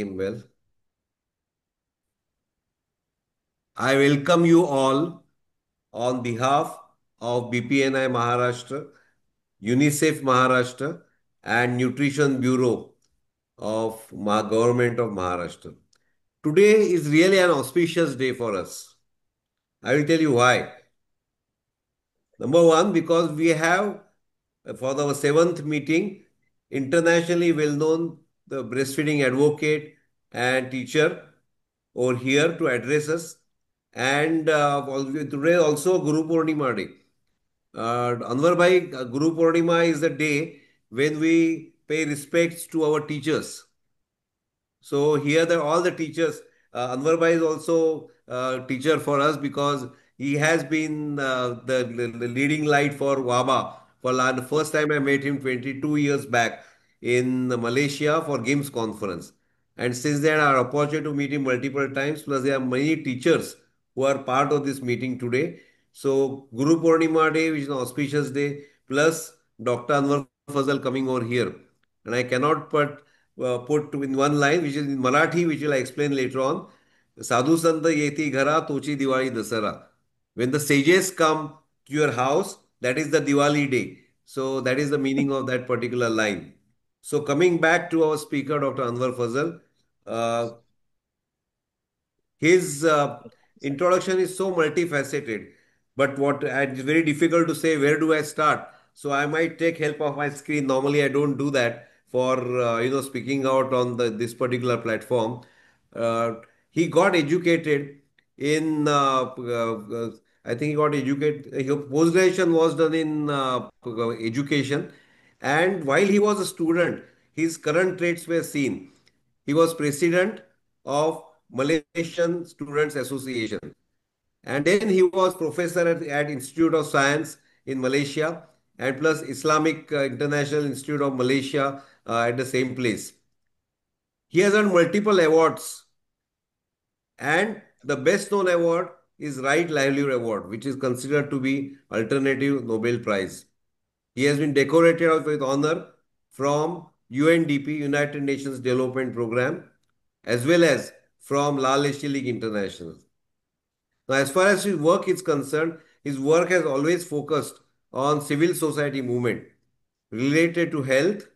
am well. I welcome you all on behalf of BPNI Maharashtra, UNICEF Maharashtra, and Nutrition Bureau of Government of Maharashtra. Today is really an auspicious day for us. I will tell you why. Number one, because we have for our seventh meeting, internationally well-known the breastfeeding advocate and teacher over here to address us. And today also Guru Purnima Day. Anwar Bhai, Guru Purnima is the day when we pay respects to our teachers. So here all the teachers, Anwar Bhai is also teacher for us because he has been the leading light for WABA. The first time I met him 22 years back in Malaysia for Games conference. And since then, I had opportunity to meet him multiple times. Plus, there are many teachers who are part of this meeting today. So, Guru Purnima Day, which is an auspicious day, plus Dr. Anwar Fazal coming over here. And I cannot put in one line, which is in Marathi, which will I explain later on. Sadhu Santa Yeti Ghara Tochi Diwali Dasara. When the sages come to your house, that is the Diwali day. So that is the meaning of that particular line. So coming back to our speaker, Dr. Anwar Fazal, uh, his introduction is so multifaceted, but it's very difficult to say where do I start. So I might take help of my screen. Normally, I don't do that for speaking out on this particular platform. Uh, he got educated in I think he got educated. His post graduation was done in education, and while he was a student, his current traits were seen. He was president of Malaysian Students Association. And then he was professor at Institute of Science in Malaysia and plus Islamic International Institute of Malaysia at the same place. He has earned multiple awards and the best known award is Right Livelihood Award, which is considered to be alternative Nobel Prize. He has been decorated with honor from UNDP, United Nations Development Programme, as well as from La Leche League International. Now, as far as his work is concerned, his work has always focused on civil society movement related to health,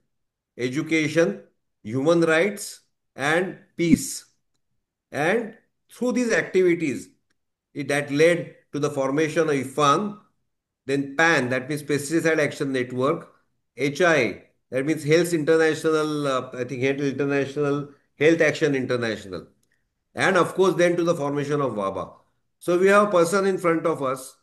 education, human rights, and peace. And through these activities, that led to the formation of IFAN, then PAN, that means Pesticide Action Network, HI, that means Health International, I think Health Action International, and of course then to the formation of WABA. So we have a person in front of us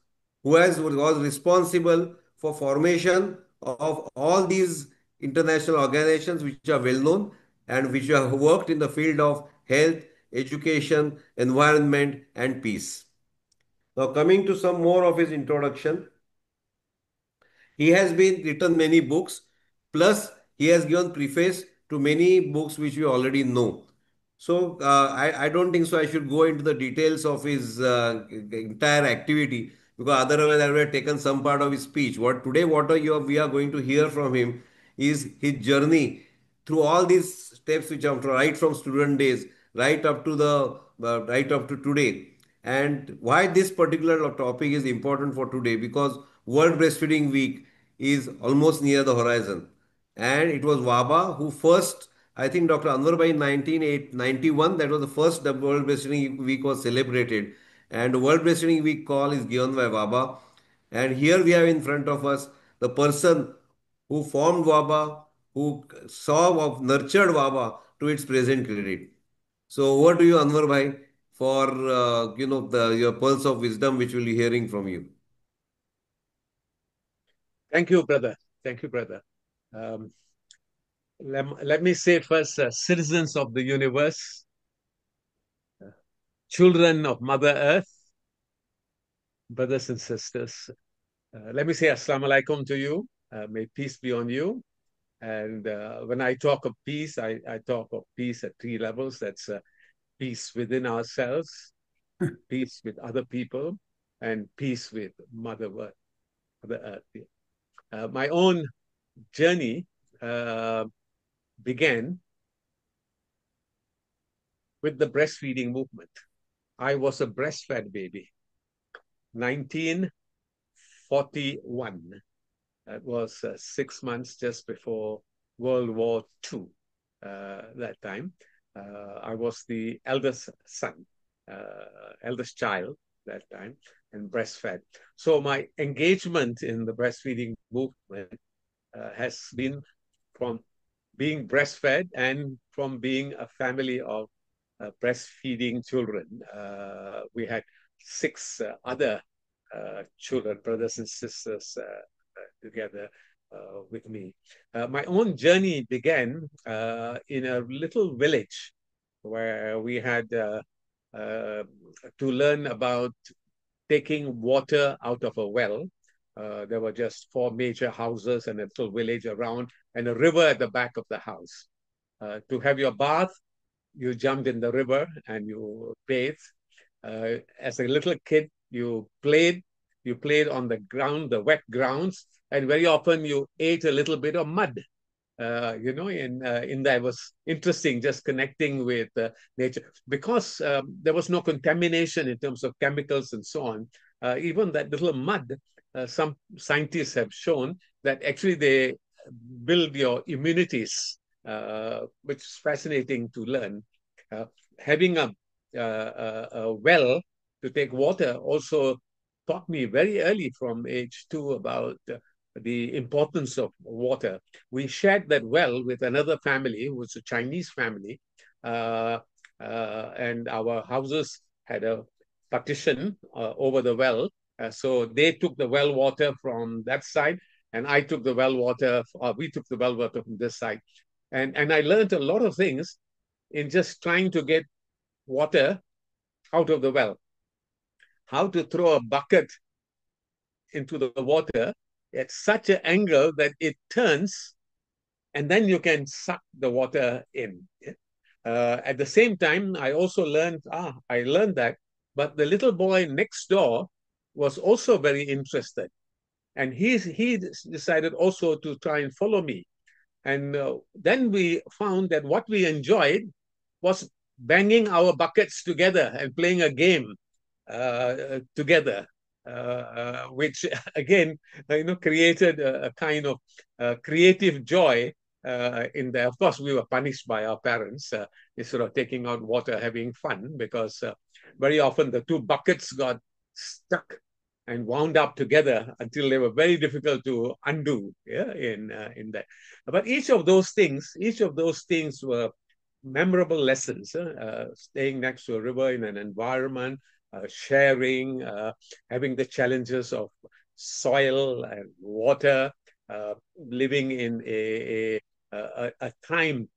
was responsible for formation of all these international organizations which are well known and which have worked in the field of health, education, environment, and peace. Now coming to some more of his introduction, he has been written many books, plus he has given preface to many books which we already know. So I don't think so. I should go into the details of his entire activity because otherwise I would have taken some part of his speech. We are going to hear from him is his journey through all these steps which are right from student days right up to today, and why this particular topic is important for today because World Breastfeeding Week is almost near the horizon. And it was WABA who first, I think Dr. Anwar Bhai in 1991, that was the first the World Breastfeeding Week was celebrated. And the World Breastfeeding Week call is given by WABA. And here we have in front of us the person who formed WABA, who nurtured WABA to its present credit. So over to you, Anwar Bhai, for your pulse of wisdom, which we'll be hearing from you. Thank you, brother. Thank you, brother. Um, let me say first, citizens of the universe, children of Mother Earth, brothers and sisters. Let me say Assalamu alaikum to you. May peace be on you. And when I talk of peace, I talk of peace at three levels. That's peace within ourselves, peace with other people, and peace with Mother Earth. Mother Earth. My own journey began with the breastfeeding movement. I was a breastfed baby. 1941. That was 6 months just before World War II. That time, I was the eldest son, eldest child that time, and breastfed. So my engagement in the breastfeeding movement has been from being breastfed and from being a family of breastfeeding children. We had six other children, brothers and sisters, together with me. My own journey began in a little village where we had uh, to learn about taking water out of a well. There were just four major houses and a little village around, and a river at the back of the house. To have your bath, you jumped in the river and you bathed. As a little kid, you played. You played on the ground, the wet grounds, and very often you ate a little bit of mud. In that was interesting, just connecting with nature, because there was no contamination in terms of chemicals and so on. Even that little mud, some scientists have shown that actually they build your immunities, which is fascinating to learn. Uh, Having a well to take water also taught me very early from age 2 about the importance of water. We shared that well with another family, who was a Chinese family, uh, and our houses had a partition over the well. So they took the well water from that side, and I took the well water, we took the well water from this side. And I learned a lot of things in just trying to get water out of the well. How to throw a bucket into the water at such an angle that it turns, and then you can suck the water in. At the same time, I learned that, but the little boy next door was also very interested. And he decided also to try and follow me. And then we found that what we enjoyed was banging our buckets together and playing a game together, which again, created a kind of creative joy in there. Of course, we were punished by our parents instead of taking out water, having fun, because very often the two buckets got stuck and wound up together until they were very difficult to undo. Yeah, in that. But each of those things were memorable lessons. Staying next to a river in an environment, sharing, having the challenges of soil and water, living in a time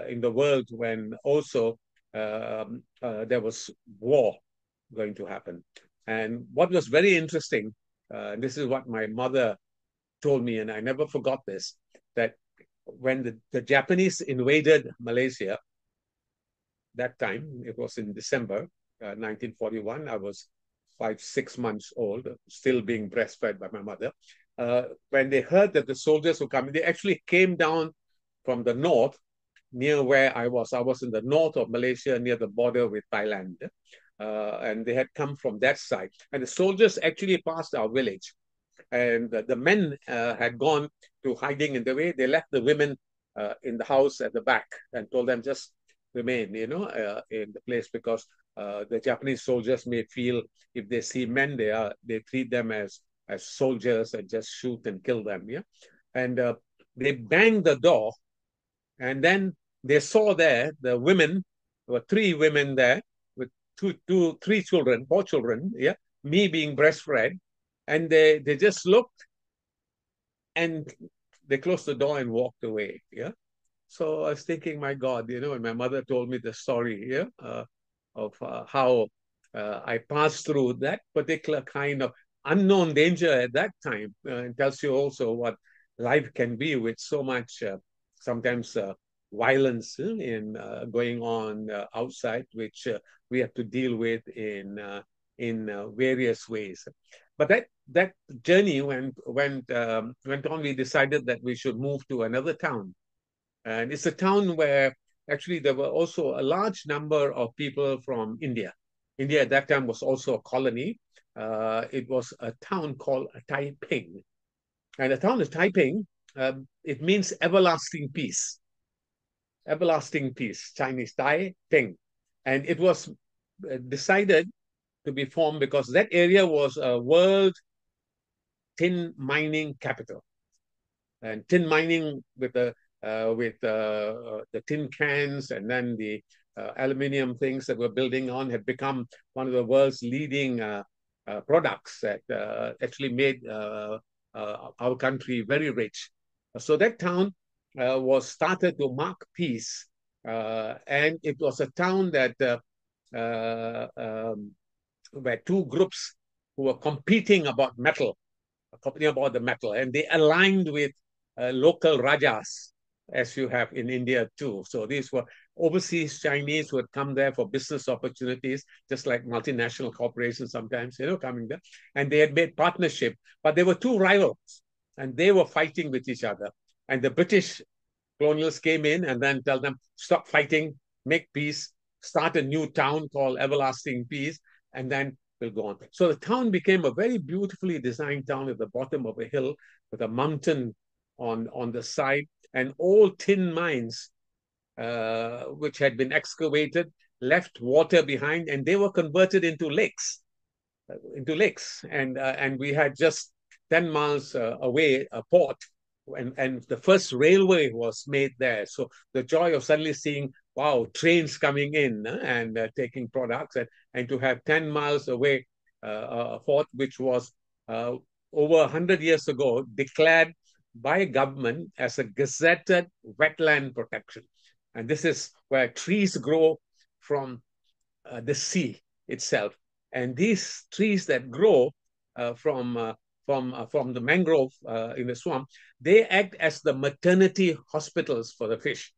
in the world when also there was war going to happen. And what was very interesting, this is what my mother told me, and I never forgot this, that when the Japanese invaded Malaysia, that time, it was in December 1941, I was 6 months old, still being breastfed by my mother. When they heard that the soldiers were coming, they actually came down from the north near where I was. I was in the north of Malaysia near the border with Thailand. And they had come from that side. And the soldiers actually passed our village. And the men had gone to hiding in the way. They left the women in the house at the back and told them just remain, in the place, because the Japanese soldiers may feel if they see men, they treat them as soldiers and just shoot and kill them. Yeah, and they banged the door, and then they saw there the women. There were three women there with three children, four children. Yeah, me being breastfed, and they just looked and they closed the door and walked away. Yeah. So I was thinking, my God, when my mother told me the story here of how I passed through that particular kind of unknown danger at that time, it tells you also what life can be with so much sometimes violence in going on outside, which we have to deal with in various ways. But that journey went on. We decided that we should move to another town, and it's a town where actually there were also a large number of people from India. India at that time was also a colony. It was a town called Taiping. And the town of Taiping, it means everlasting peace. Everlasting peace, Chinese Taiping. And it was decided to be formed because that area was a world tin mining capital. And tin mining with the tin cans and then the aluminium things that we're building on had become one of the world's leading products that actually made our country very rich. So that town was started to mark peace, and it was a town that uh, um, where two groups who were competing about metal, the metal, and they aligned with local rajas, as you have in India too. So these were overseas Chinese who had come there for business opportunities, just like multinational corporations sometimes, coming there. And they had made partnership, but there were two rivals, and they were fighting with each other. And the British colonials came in and then tell them, stop fighting, make peace, start a new town called Everlasting Peace, and then we'll go on. So the town became a very beautifully designed town at the bottom of a hill with a mountain on the side, and old tin mines, which had been excavated, left water behind, and they were converted into lakes. And we had just 10 miles away a port, and the first railway was made there. So the joy of suddenly seeing, wow, trains coming in and taking products, and to have 10 miles away a port which was over 100 years ago declared by government as a gazetted wetland protection. And this is where trees grow from the sea itself. And these trees that grow from the mangrove in the swamp, they act as the maternity hospitals for the fish.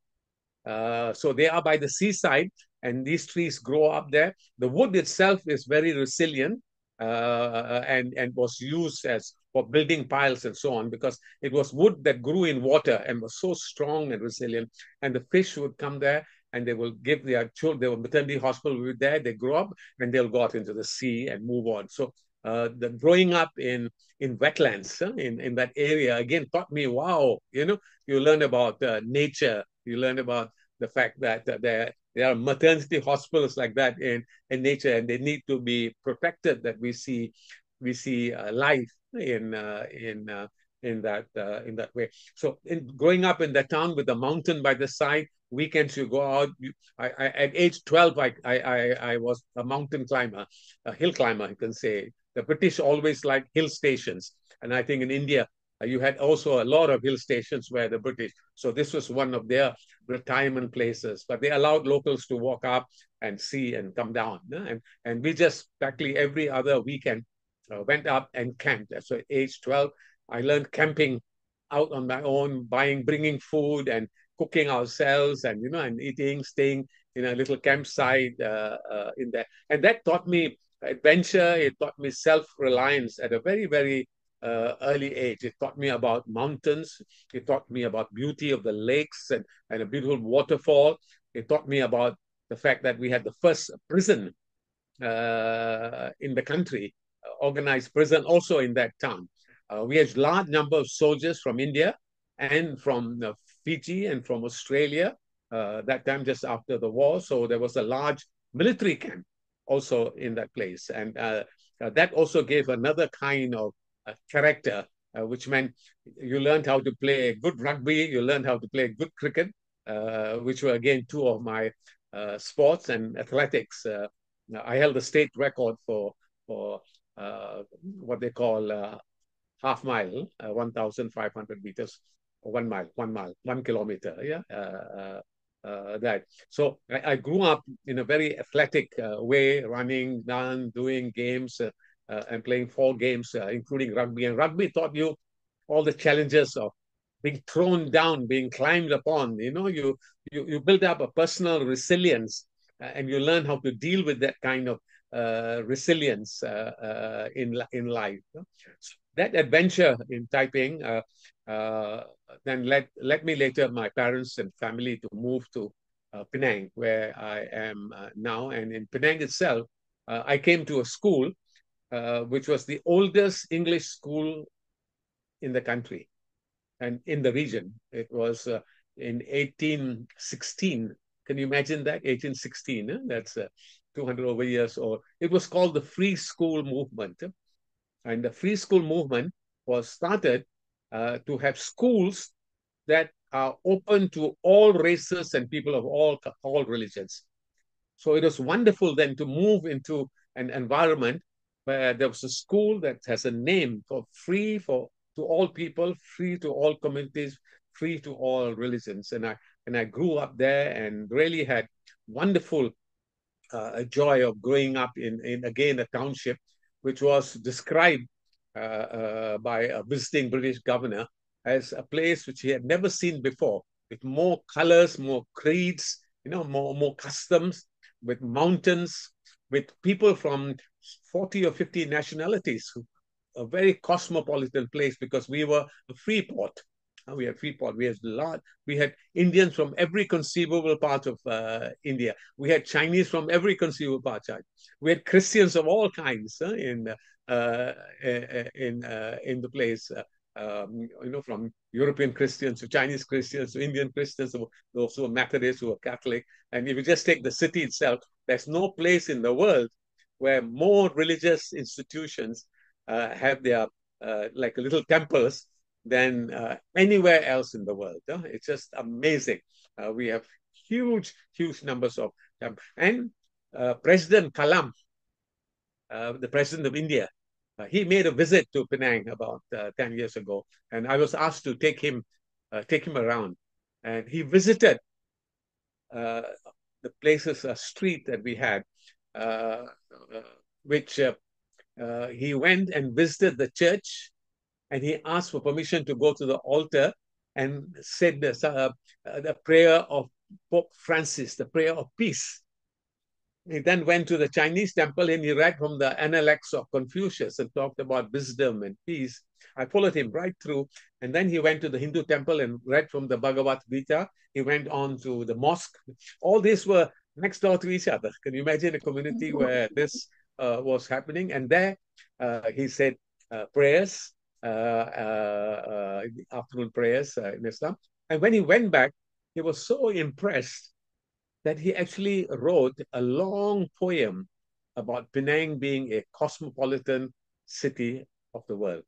So they are by the seaside, and these trees grow up there. The wood itself is very resilient, and was used as for building piles and so on, because it was wood that grew in water and was so strong and resilient. And the fish would come there, and they will give their children, their maternity hospital will be there, they grow up, and they'll go out into the sea and move on. So the growing up in wetlands, in that area, again, taught me, wow, you learn about nature, you learn about the fact that there are maternity hospitals like that in nature, and they need to be protected. That we see life in that way. So growing up in the town with the mountain by the side, weekends you go out. At age 12, I was a mountain climber, a hill climber, you can say. The British always liked hill stations, and I think in India you had also a lot of hill stations where the British. So this was one of their retirement places, but they allowed locals to walk up and see and come down. And we just practically every other weekend went up and camped. So at age 12, I learned camping out on my own, bringing food and cooking ourselves, and eating, staying in a little campsite in there. And that taught me adventure. It taught me self-reliance at a very, very early age. It taught me about mountains. It taught me about beauty of the lakes and a beautiful waterfall. It taught me about the fact that we had the first prison in the country, organized prison also in that town. We had a large number of soldiers from India and from Fiji and from Australia, that time just after the war. So there was a large military camp also in that place. And that also gave another kind of character, which meant you learned how to play good rugby, you learned how to play good cricket, which were again two of my sports, and athletics. I held the state record for what they call half mile, 1,500 meters, 1 mile, 1 mile, 1 kilometer. Yeah. That. So I grew up in a very athletic way, running, doing games, and playing 4 games, including rugby. And rugby taught you all the challenges of being thrown down, being climbed upon. You build up a personal resilience, and you learn how to deal with that kind of resilience in life. So that adventure in Taiping then led me later, my parents and family, to move to Penang, where I am now. And in Penang itself, I came to a school which was the oldest English school in the country and in the region. It was in 1816. Can you imagine that? 1816. That's 200 over years old. It was called the Free School Movement. And the Free School Movement was started to have schools that are open to all races and people of all religions. So it was wonderful then to move into an environment where there was a school that has a name for free for to all people, free to all communities, free to all religions. And I grew up there and really had wonderful a joy of growing up in again a township, which was described by a visiting British governor as a place which he had never seen before, with more colors, more creeds, more customs, with mountains, with people from 40 or 50 nationalities, a very cosmopolitan place because we were a free port. We had Freeport. We had Indians from every conceivable part of India. We had Chinese from every conceivable part. We had Christians of all kinds in the place. From European Christians to Chinese Christians to Indian Christians, those who were Methodists, who were Catholic. And if you just take the city itself, there's no place in the world where more religious institutions have their like little temples than anywhere else in the world. It's just amazing. We have huge numbers of them. And President Kalam, the president of India, he made a visit to Penang about 10 years ago, and I was asked to take him around. And he visited the places, a street that we had, which he went and visited the church, and he asked for permission to go to the altar and said the prayer of Pope Francis, the prayer of peace. He then went to the Chinese temple and he read from the Analects of Confucius and talked about wisdom and peace. I followed him right through. And then he went to the Hindu temple and read from the Bhagavad Gita. He went on to the mosque. All these were next door to each other. Can you imagine a community where this was happening? And there he said prayers, afternoon prayers in Islam. And when he went back, he was so impressed that he actually wrote a long poem about Penang being a cosmopolitan city of the world.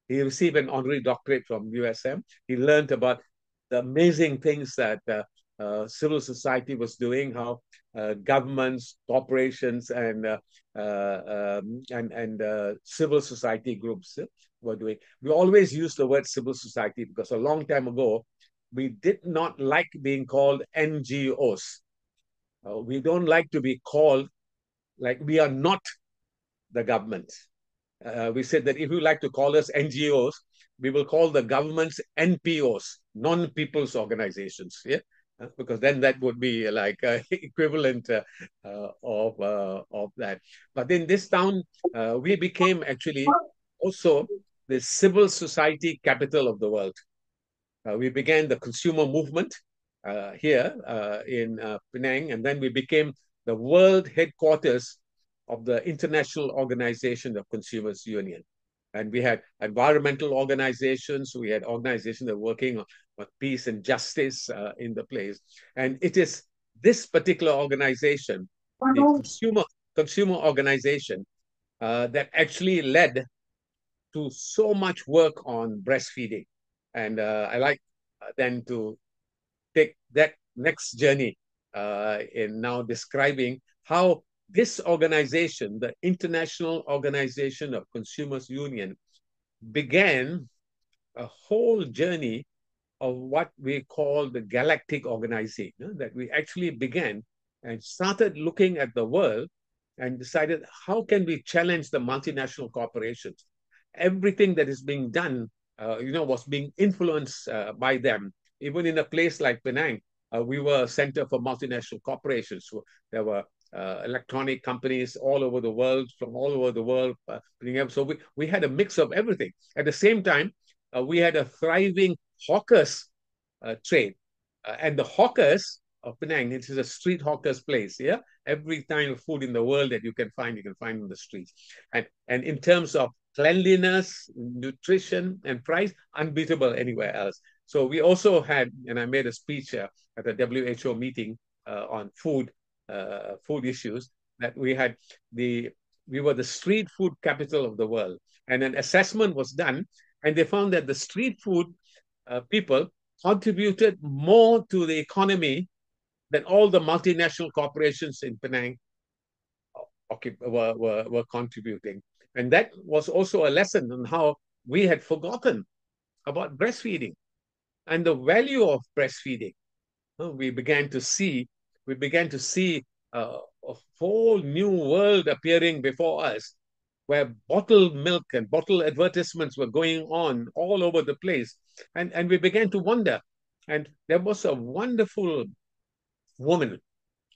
He received an honorary doctorate from USM. He learned about the amazing things that civil society was doing, how governments, corporations, and civil society groups were doing. We always use the word civil society because a long time ago, we did not like being called NGOs. We don't like to be called like we are not the government. We said that if you like to call us NGOs, we will call the governments NPOs, non-people's organizations. Yeah, because then that would be like equivalent of that. But in this town, we became actually also the civil society capital of the world. We began the consumer movement here in Penang, and then we became the world headquarters of the International Organization of Consumers Union. And we had environmental organizations, we had organizations that were working on peace and justice in the place. And it is this particular organization, the consumer organization, that actually led to so much work on breastfeeding. And I like then to take that next journey in now describing how this organization, the International Organization of Consumers Union, began a whole journey of what we call the galactic organizing, that we actually began and started looking at the world and decided how can we challenge the multinational corporations. Everything that is being done, was being influenced by them. Even in a place like Penang, we were a center for multinational corporations. So there were electronic companies all over the world, from all over the world. So we had a mix of everything. At the same time, we had a thriving hawkers trade. And the hawkers of Penang. It is a street hawker's place. Yeah, every kind of food in the world that you can find in the streets. And in terms of cleanliness, nutrition, and price, unbeatable anywhere else. So we also had, and I made a speech at the WHO meeting on food issues, that we were the street food capital of the world. And an assessment was done, and they found that the street food people contributed more to the economy than all the multinational corporations in Penang were contributing. And that was also a lesson on how we had forgotten about breastfeeding and the value of breastfeeding. We began to see a whole new world appearing before us, where bottled milk and bottled advertisements were going on all over the place. And we began to wonder. And there was a wonderful woman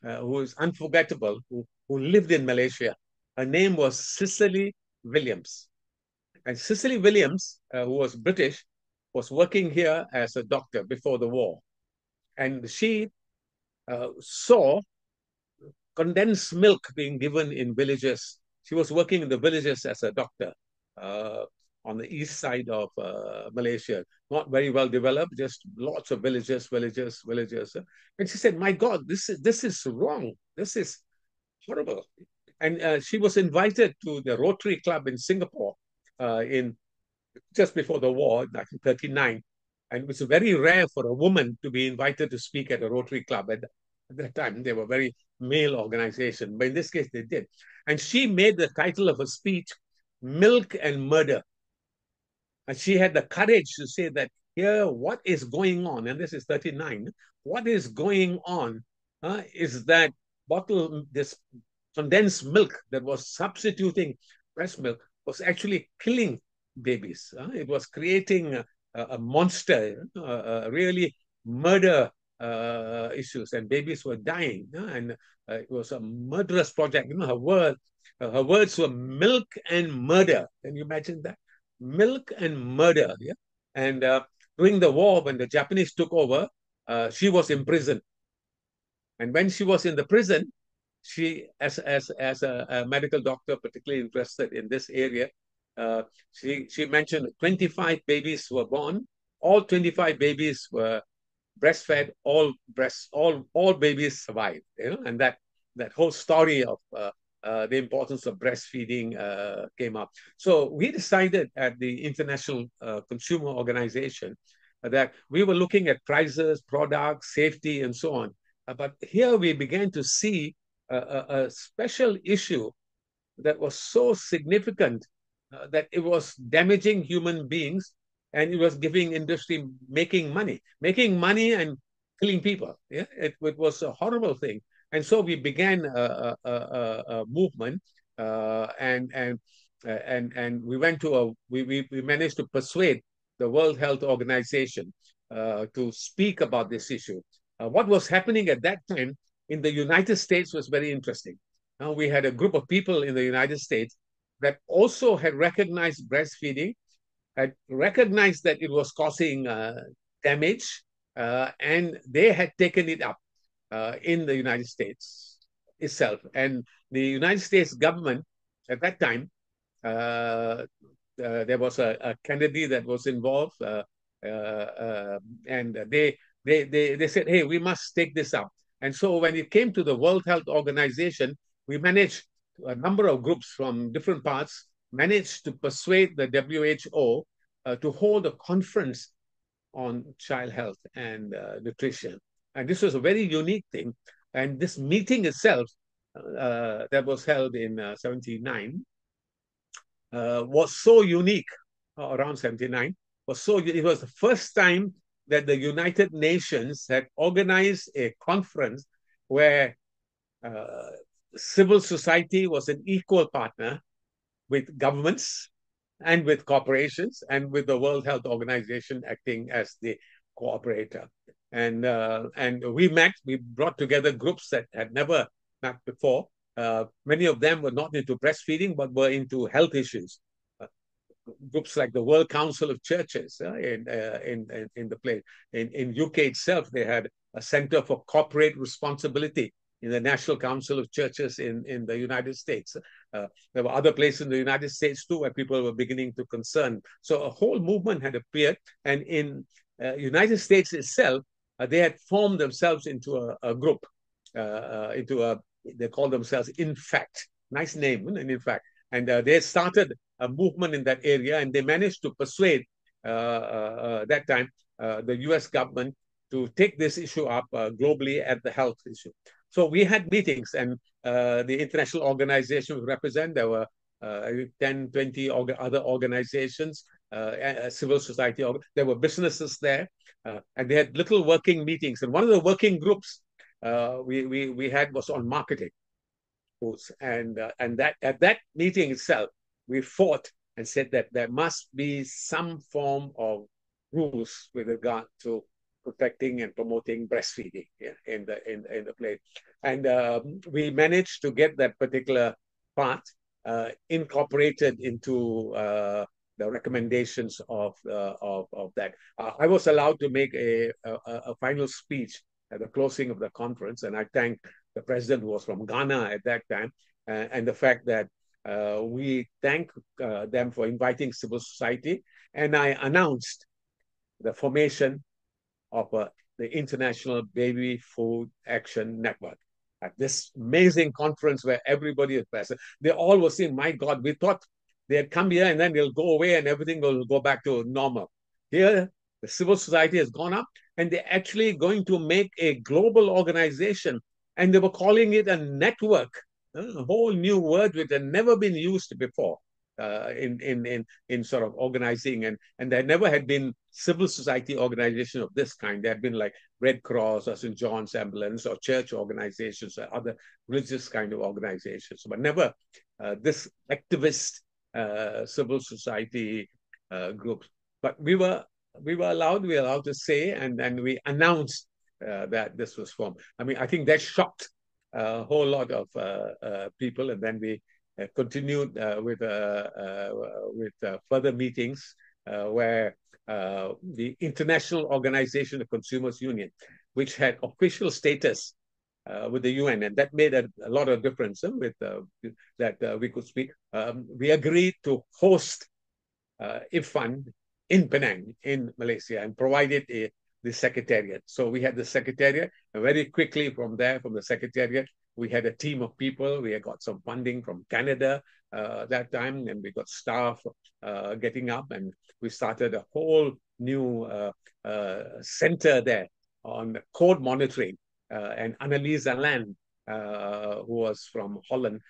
who is unforgettable, who lived in Malaysia. Her name was Cicely Williams. And Cicely Williams, who was British, was working here as a doctor before the war. And she saw condensed milk being given in villages. She was working in the villages as a doctor on the east side of Malaysia. Not very well developed, just lots of villages. And she said, "My God, this is wrong. This is horrible." And she was invited to the Rotary Club in Singapore in just before the war, 1939. And it was very rare for a woman to be invited to speak at a Rotary Club. At that time, they were very male organization, but in this case, they did. And she made the title of a speech, Milk and Murder. And she had the courage to say that here, what is going on, and this is 39, what is going on is that this condensed milk that was substituting breast milk was actually killing babies. It was creating a monster, really murder issues, and babies were dying. And it was a murderous project. Her words were milk and murder. Can you imagine that? Milk and murder. Yeah. And during the war, when the Japanese took over, she was imprisoned. And when she was in the prison, she, as a medical doctor, particularly interested in this area, she mentioned 25 babies were born. All 25 babies were breastfed. All babies survived. And that whole story of the importance of breastfeeding came up. So we decided at the International Consumer Organization that we were looking at prices, products, safety, and so on. But here we began to see a special issue that was so significant that it was damaging human beings, and it was giving industry making money and killing people. Yeah, it was a horrible thing. And so we began a movement, and we managed to persuade the World Health Organization to speak about this issue. What was happening at that time in the United States was very interesting. Now, we had a group of people in the United States that also had recognized breastfeeding, had recognized that it was causing damage, and they had taken it up in the United States itself. And the United States government at that time, there was a Kennedy that was involved, and they said, "Hey, we must take this up." And so when it came to the World Health Organization, we managed, a number of groups from different parts managed to persuade the WHO to hold a conference on child health and nutrition. And this was a very unique thing. And this meeting itself that was held in 79 was so unique, around 79, it was the first time that the United Nations had organized a conference where civil society was an equal partner with governments and with corporations and with the World Health Organization acting as the cooperator. And we brought together groups that had never met before. Many of them were not into breastfeeding, but were into health issues. Groups like the World Council of Churches in the place. In UK itself, they had a center for corporate responsibility in the National Council of Churches in the United States. There were other places in the United States too where people were beginning to concern. So a whole movement had appeared, and in United States itself, they had formed themselves into a group, they call themselves InFact. Nice name, InFact. And they started a movement in that area, and they managed to persuade that time the US government to take this issue up globally at the health issue. So we had meetings, and the international organization we represent, there were 10, 20 other organizations, civil society, there were businesses there, and they had little working meetings. And one of the working groups we had was on marketing. And that at that meeting itself, we fought and said that there must be some form of rules with regard to protecting and promoting breastfeeding in the place. And we managed to get that particular part incorporated into the recommendations of that. I was allowed to make a final speech at the closing of the conference, and I thank the president, who was from Ghana at that time, and the fact that we thank them for inviting civil society, and I announced the formation of the International Baby Food Action Network. At this amazing conference where everybody is present, they all were saying, my God, we thought they had come here and then they'll go away and everything will go back to normal. Here, the civil society has gone up, and they're actually going to make a global organization, and they were calling it a network, a whole new word which had never been used before in sort of organizing, and there never had been civil society organization of this kind. There had been like Red Cross or St. John's Ambulance or church organizations or other religious kind of organizations, but never this activist civil society groups. But we were allowed to say, and we announced that this was formed. I mean, I think that shocked a whole lot of people, and then we continued with further meetings where the International Organization of Consumers Union, which had official status with the UN, and that made a lot of difference with that we could speak. We agreed to host IBFAN in Penang, in Malaysia, and provided the secretariat. So we had the secretariat, and very quickly from there, from the secretariat, we had a team of people. We had got some funding from Canada that time, and we got staff getting up, and we started a whole new center there on code monitoring. And Annelies Land, who was from Holland,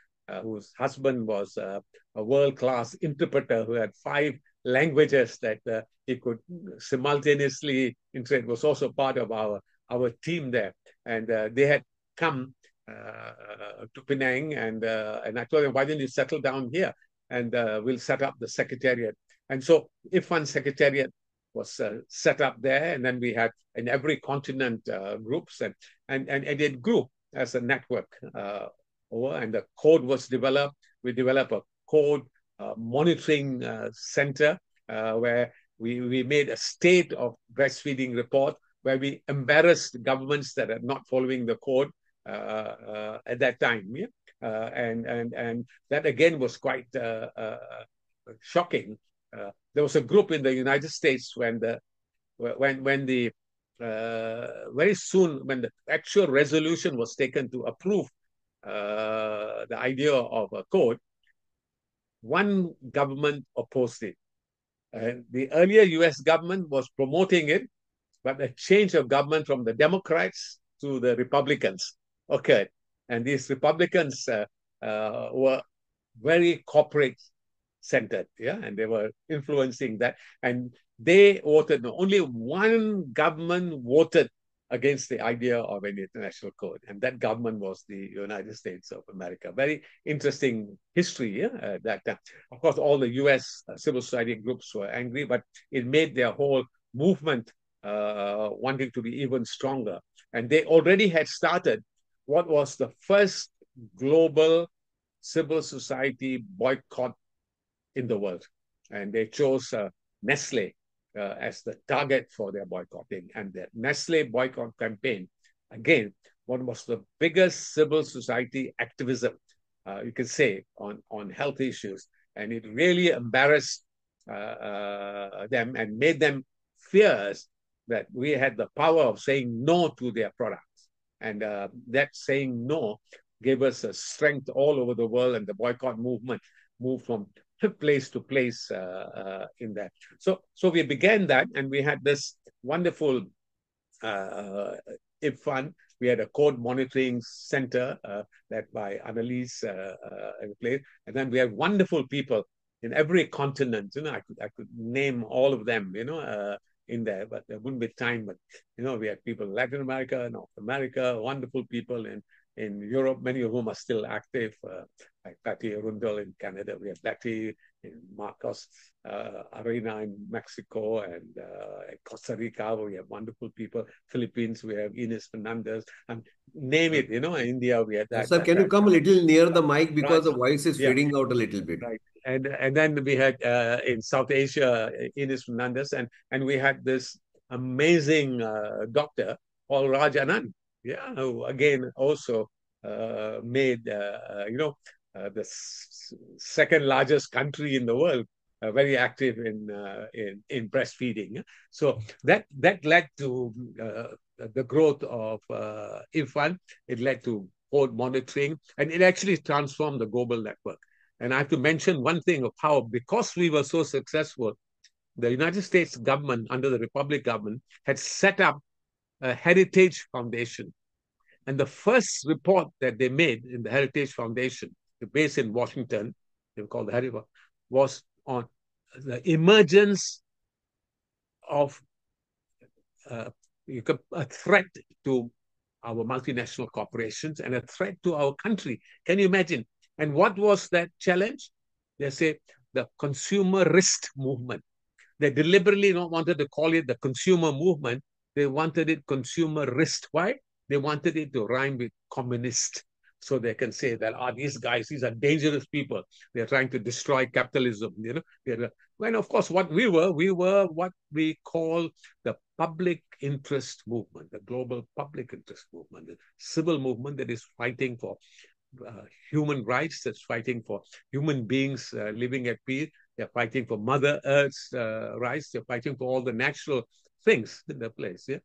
whose husband was a world-class interpreter who had 5 languages that he could simultaneously interpret, was also part of our team there. And they had come to Penang, and I told them, why don't you settle down here, and we'll set up the secretariat. And so IBFAN secretariat was set up there, and then we had in every continent groups, and it grew as a network and the code was developed. We developed a code monitoring center where we made a state of breastfeeding report, where we embarrassed governments that are not following the code at that time. And that again was quite shocking. There was a group in the United States when the very soon when the actual resolution was taken to approve the idea of a code, one government opposed it. And the earlier US government was promoting it, but a change of government from the Democrats to the Republicans occurred. And these Republicans were very corporate centered, and they were influencing that. And they voted, only one government voted against the idea of an international code, and that government was the United States of America. Very interesting history at that time. Of course, all the US civil society groups were angry, but it made their whole movement wanting to be even stronger. And they already had started what was the first global civil society boycott in the world. And they chose Nestle as the target for their boycotting. And the Nestle boycott campaign, again, one was the biggest civil society activism, you can say, on health issues. And it really embarrassed them and made them fears that we had the power of saying no to their products. And that saying no gave us a strength all over the world, and the boycott movement moved from place to place in that. So we began that, and we had this wonderful IBFAN. We had a code monitoring center led by Annalise in place, and then we had wonderful people in every continent. I could name all of them. In there, but there wouldn't be time. But we had people in Latin America, North America, wonderful people in Europe, many of whom are still active, like Patty Arundel in Canada. We have Betty in Marcos Arena in Mexico, and Costa Rica, we have wonderful people. Philippines, we have Ines Fernandez, and name it. India, we had that. Sir, can you come a little near the mic because Raj, the voice is yeah, fading out a little bit? right. And then we had in South Asia Ines Fernandez, and we had this amazing doctor Paul Raj Anand, yeah, who again also made the second largest country in the world very active in breastfeeding. So that led to the growth of IBFAN. It led to code monitoring, and it actually transformed the global network. And I have to mention one thing of how, because we were so successful, the United States government, under the Republic government, had set up a Heritage Foundation. And the first report that they made in the Heritage Foundation, based in Washington, they were called the Heritage, was on the emergence of a threat to our multinational corporations and a threat to our country. Can you imagine? And what was that challenge? They say the consumerist movement. They deliberately not wanted to call it the consumer movement. They wanted it consumerist. Why? They wanted it to rhyme with communist. So they can say that, these guys, these are dangerous people. They're trying to destroy capitalism. When, of course, what we were what we call the public interest movement, the global public interest movement, the civil movement that is fighting for human rights, that's fighting for human beings living at peace. They're fighting for Mother Earth's rights. They're fighting for all the natural things in the place. Yeah,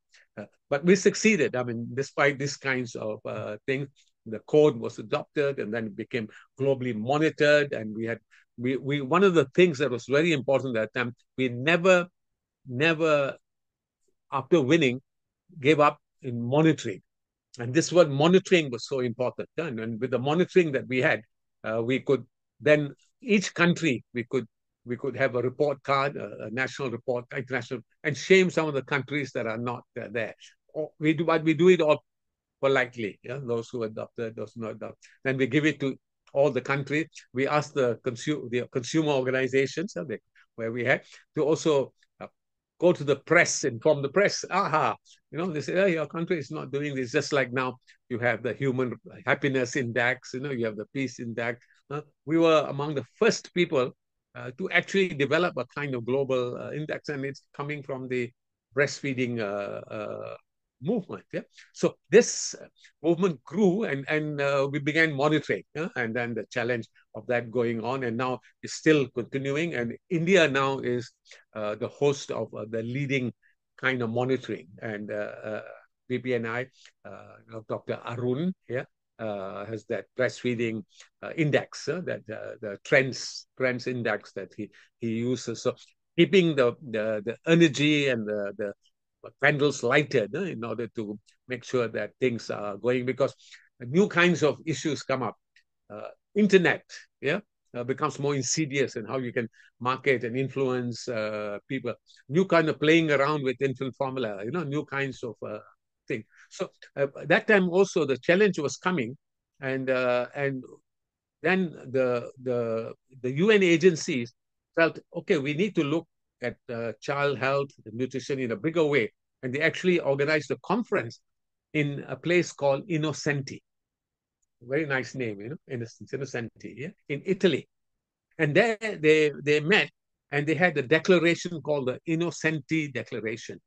but we succeeded. I mean, despite these kinds of things, the code was adopted, and then it became globally monitored. And we one of the things that was very important at that time, we never after winning gave up in monitoring. And this word monitoring was so important. And with the monitoring that we had, we could then, each country, we could have a report card, a national report, international, and shame some of the countries that are not there. But we do it all politely. Yeah? Those who adopted, those who not adopted. Then we give it to all the countries. We ask the consumer organizations where we had to also go to the press, inform the press. They say, your country is not doing this. Just like now, you have the Human Happiness Index, you have the Peace Index. We were among the first people to actually develop a kind of global index, and it's coming from the breastfeeding movement. Yeah. So this movement grew, and we began monitoring, and then the challenge of that going on, and now is still continuing. And India now is the host of the leading kind of monitoring. And BBNI, Dr. Arun, has that breastfeeding index, that the trends index that he uses. So keeping the energy and the candles lighted in order to make sure that things are going, because new kinds of issues come up. Internet, becomes more insidious, and how you can market and influence people. New kind of playing around with infant formula, new kinds of things. So that time also the challenge was coming, and then the UN agencies felt, okay, we need to look at child health and nutrition in a bigger way. And they actually organized a conference in a place called Innocenti. Very nice name, Innocenti, in Italy. And there they met, and they had a declaration called the Innocenti Declaration.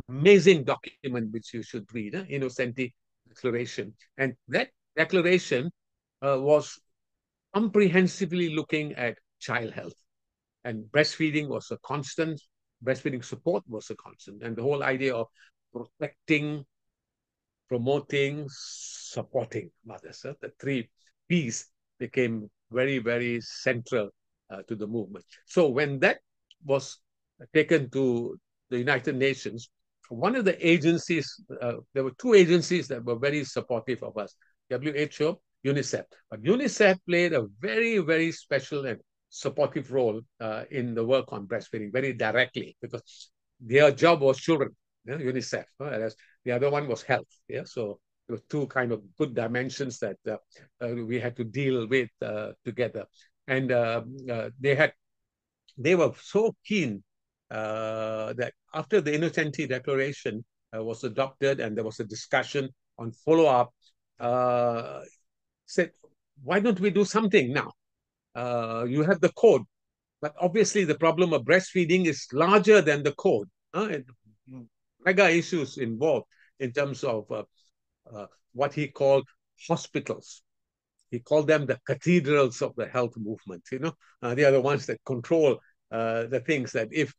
Amazing document which you should read, Innocenti Declaration. And that declaration was comprehensively looking at child health. And breastfeeding was a constant, breastfeeding support was a constant. And the whole idea of protecting, promoting, supporting mothers, the three P's became very, very central to the movement. So when that was taken to the United Nations, one of the agencies, there were two agencies that were very supportive of us, WHO, UNICEF. But UNICEF played a very, very special and supportive role in the work on breastfeeding, very directly, because their job was children, UNICEF, whereas the other one was health. Yeah, so there were two kind of good dimensions that we had to deal with together, and they were so keen that after the Innocenti Declaration was adopted and there was a discussion on follow-up, said, why don't we do something now? You have the code, but obviously the problem of breastfeeding is larger than the code. Mega issues involved in terms of what he called hospitals. He called them the cathedrals of the health movement. They are the ones that control the things that if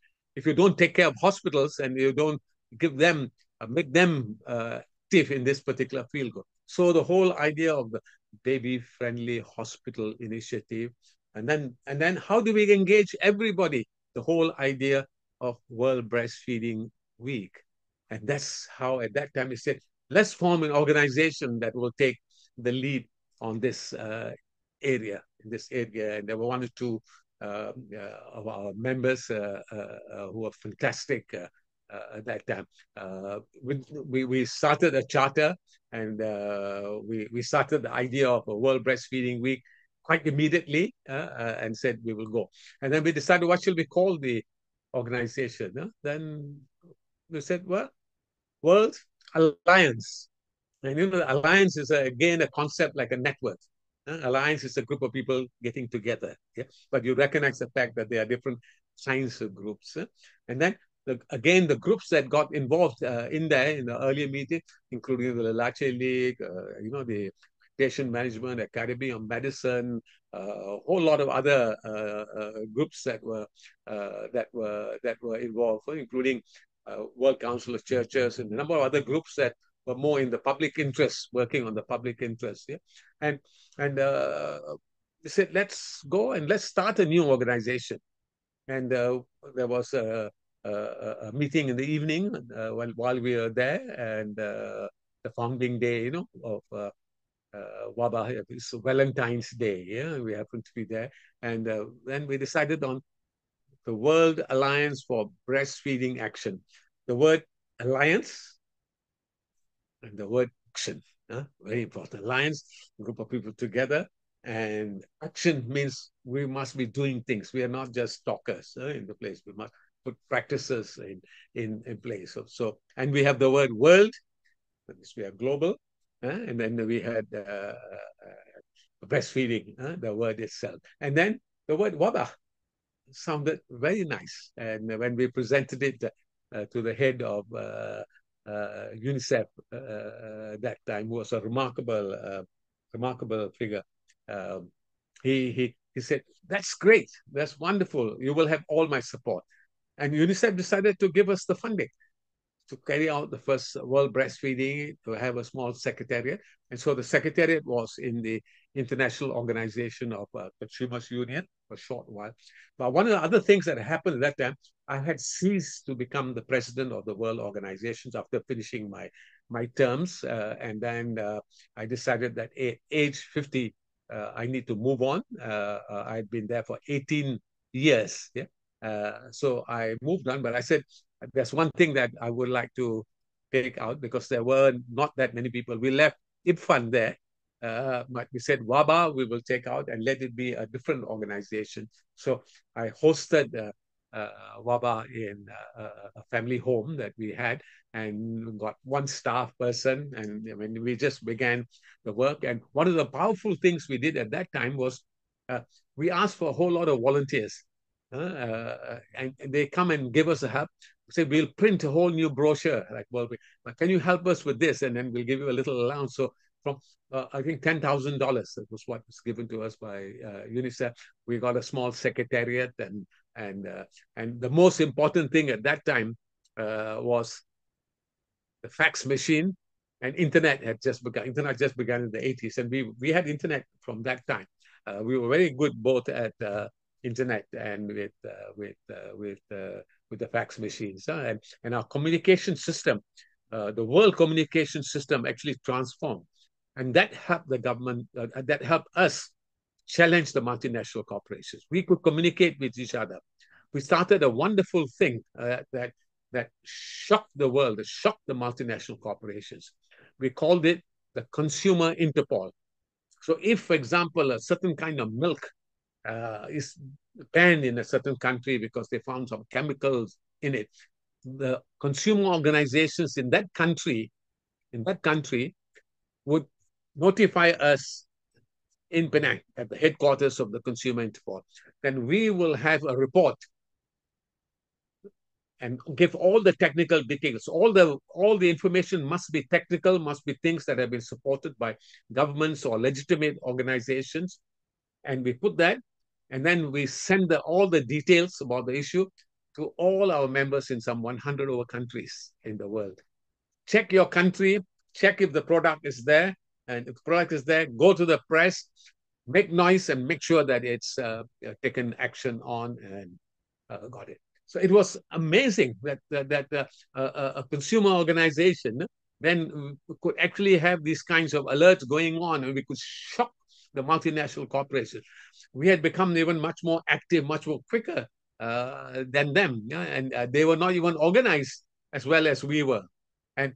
you don't take care of hospitals and you don't give them, make them active in this particular field. So the whole idea of the baby-friendly hospital initiative, and then how do we engage everybody? The whole idea of World Breastfeeding Week. And that's how at that time he said, let's form an organization that will take the lead on this area, in this area. And there were one or two of our members who were fantastic at that time. We started a charter, and we started the idea of a World Breastfeeding Week quite immediately, and said we will go. And then we decided, what shall we call the organization? Then we said, well, World Alliance. And the alliance is again a concept like a network. Alliance is a group of people getting together. Yeah? But you recognize the fact that there are different kinds of groups. And then again, the groups that got involved in there in the earlier meeting, including the Lache League, the Patient Management Academy of Medicine, a whole lot of other groups that were involved, including World Council of Churches and a number of other groups that were more in the public interest, working on the public interest. Yeah? And they said, let's go and let's start a new organization. And there was a meeting in the evening while we were there, and the founding day, of WABA, it's Valentine's Day. Yeah, we happened to be there, and then we decided on the World Alliance for Breastfeeding Action. The word alliance and the word action, very important. Alliance, a group of people together, and action means we must be doing things. We are not just talkers in the place. We must put practices in place. So, and we have the word world, that means we are global, and then we had breastfeeding, the word itself. And then the word WABA sounded very nice. And when we presented it to the head of UNICEF that time, who was a remarkable figure, he said, that's great, that's wonderful, you will have all my support. And UNICEF decided to give us the funding to carry out the first World Breastfeeding, to have a small secretariat. And so the secretariat was in the International Organization of Consumers Union for a short while. But one of the other things that happened at that time, I had ceased to become the president of the World Organizations after finishing my terms. And then I decided that at age 50, I need to move on. I'd been there for 18 years. Yeah. So I moved on, but I said, there's one thing that I would like to take out, because there were not that many people. We left IBFAN there, but we said WABA we will take out and let it be a different organization. So I hosted WABA in a family home that we had, and got one staff person, and when we just began the work. And one of the powerful things we did at that time was we asked for a whole lot of volunteers. and they come and give us a help. Say, we'll print a whole new brochure. Like, well, can you help us with this? And then we'll give you a little allowance. So from, I think, $10,000, that was what was given to us by UNICEF. We got a small secretariat, and the most important thing at that time was the fax machine, and internet had just begun. Internet just began in the 80s, and we had internet from that time. We were very good both at internet and with the fax machines, and our communication system, the world communication system, actually transformed, and that helped the government. That helped us challenge the multinational corporations. We could communicate with each other. We started a wonderful thing that shocked the world, that shocked the multinational corporations. We called it the Consumer Interpol. So if, for example, a certain kind of milk is banned in a certain country because they found some chemicals in it, the consumer organizations in that country would notify us in Penang at the headquarters of the Consumer Interpol. Then we will have a report and give all the technical details. All the information must be technical, must be things that have been supported by governments or legitimate organizations. And we put that, and then we send all the details about the issue to all our members in some 100 over countries in the world. Check your country, check if the product is there, and if the product is there, go to the press, make noise, and make sure that it's taken action on and got it. So it was amazing that a consumer organization then could actually have these kinds of alerts going on, and we could shock the multinational corporations. We had become even much more active, much more quicker than them, yeah? And they were not even organized as well as we were. And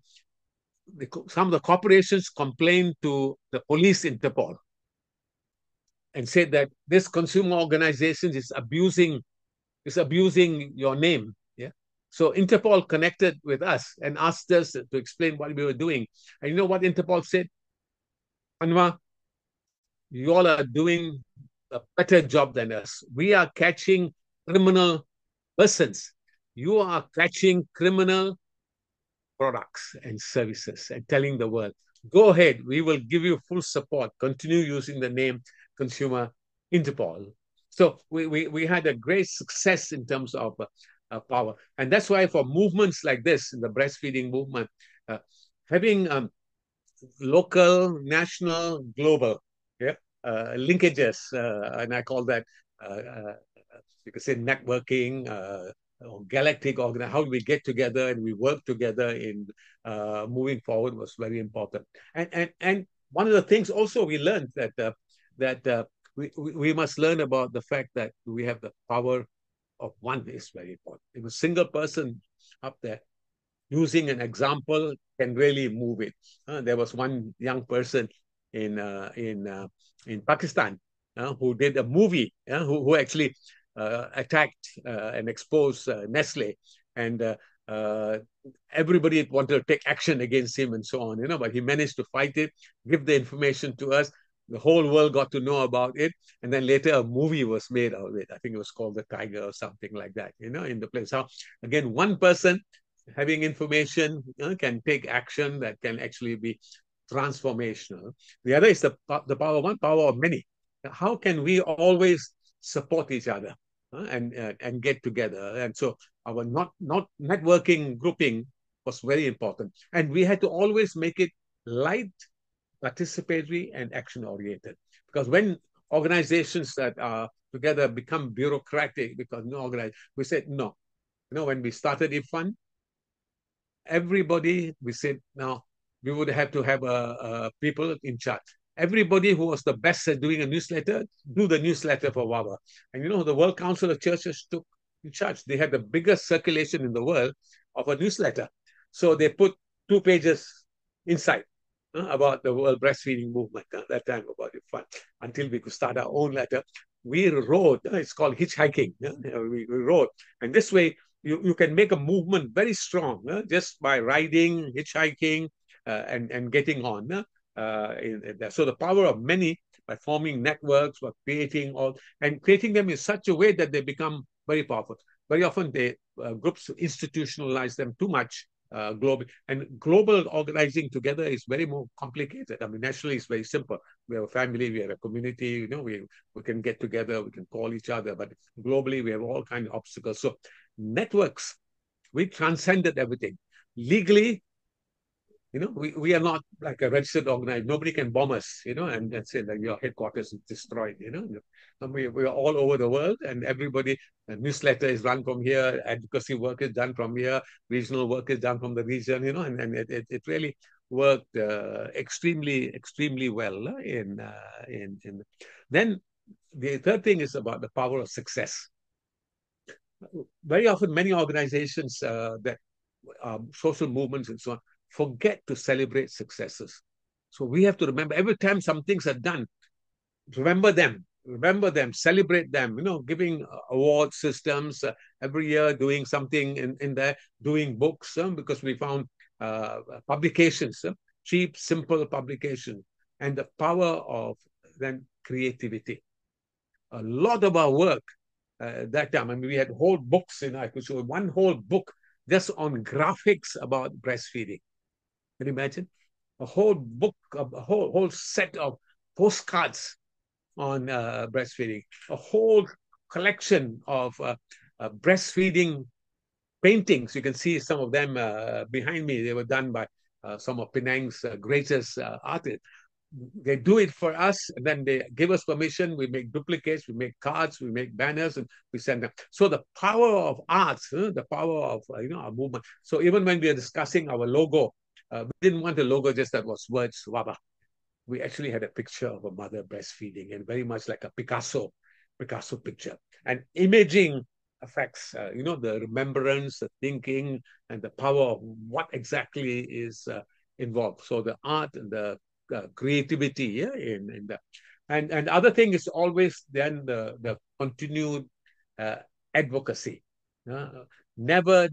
some of the corporations complained to the police Interpol and said that this consumer organization is abusing your name. Yeah. So Interpol connected with us and asked us to explain what we were doing. And you know what Interpol said? Anwar, you all are doing a better job than us. We are catching criminal persons. You are catching criminal products and services and telling the world, go ahead, we will give you full support. Continue using the name Consumer Interpol. So we had a great success in terms of power. And that's why for movements like this, in the breastfeeding movement, having local, national, global, yeah, linkages, and I call that, you could say, networking, or galactic organization, how do we get together and we work together in moving forward was very important. And one of the things also we learned that we must learn about the fact that we have the power of one is very important. If a single person up there using an example can really move it. There was one young person in Pakistan who did a movie, who actually attacked and exposed Nestle, and everybody wanted to take action against him and so on, but he managed to fight it, give the information to us. The whole world got to know about it, and then later a movie was made out of it. I think it was called The Tiger or something like that, in the place. How, again, one person having information can take action that can actually be transformational. The other is the power, one power of many. How can we always support each other and get together? And so our not networking grouping was very important. And we had to always make it light, participatory, and action-oriented. Because when organizations that are together become bureaucratic because no organized, we said no. When we started IBFAN, everybody, we said, now we would have to have people in charge. Everybody who was the best at doing a newsletter, do the newsletter for WABA. And the World Council of Churches took in charge. They had the biggest circulation in the world of a newsletter. So they put 2 pages inside about the World Breastfeeding Movement at that time, about IBFAN, until we could start our own letter. We wrote, it's called hitchhiking. We wrote. And this way, you can make a movement very strong just by riding, hitchhiking, and getting on. So the power of many, by forming networks, by creating them in such a way that they become very powerful. Very often, groups institutionalize them too much globally. And global organizing together is very more complicated. I mean, nationally, it's very simple. We have a family, we have a community, we can get together, we can call each other. But globally, we have all kinds of obstacles. So networks, we transcended everything. Legally, we are not like a registered organization. Nobody can bomb us, and say that your headquarters is destroyed, And we are all over the world, and everybody, a newsletter is run from here, advocacy work is done from here, regional work is done from the region, and it really worked extremely, extremely well in. Then the third thing is about the power of success. Very often, many organizations that social movements and so on forget to celebrate successes. So we have to remember every time some things are done, remember them, celebrate them, giving award systems every year, doing something in there, doing books, because we found publications, cheap, simple publications, and the power of then creativity. A lot of our work that time, I mean, we had whole books, I could show one whole book just on graphics about breastfeeding. Can you imagine? A whole book, a whole set of postcards on breastfeeding, a whole collection of breastfeeding paintings. You can see some of them behind me. They were done by some of Penang's greatest artists. They do it for us, and then they give us permission. We make duplicates, we make cards, we make banners, and we send them. So the power of arts, the power of our movement. So even when we are discussing our logo, we didn't want a logo just that was words WABA. We actually had a picture of a mother breastfeeding, and very much like a Picasso picture. And imaging affects, the remembrance, the thinking, and the power of what exactly is involved. So the art and the creativity, in that. And other thing is always then the continued advocacy. Never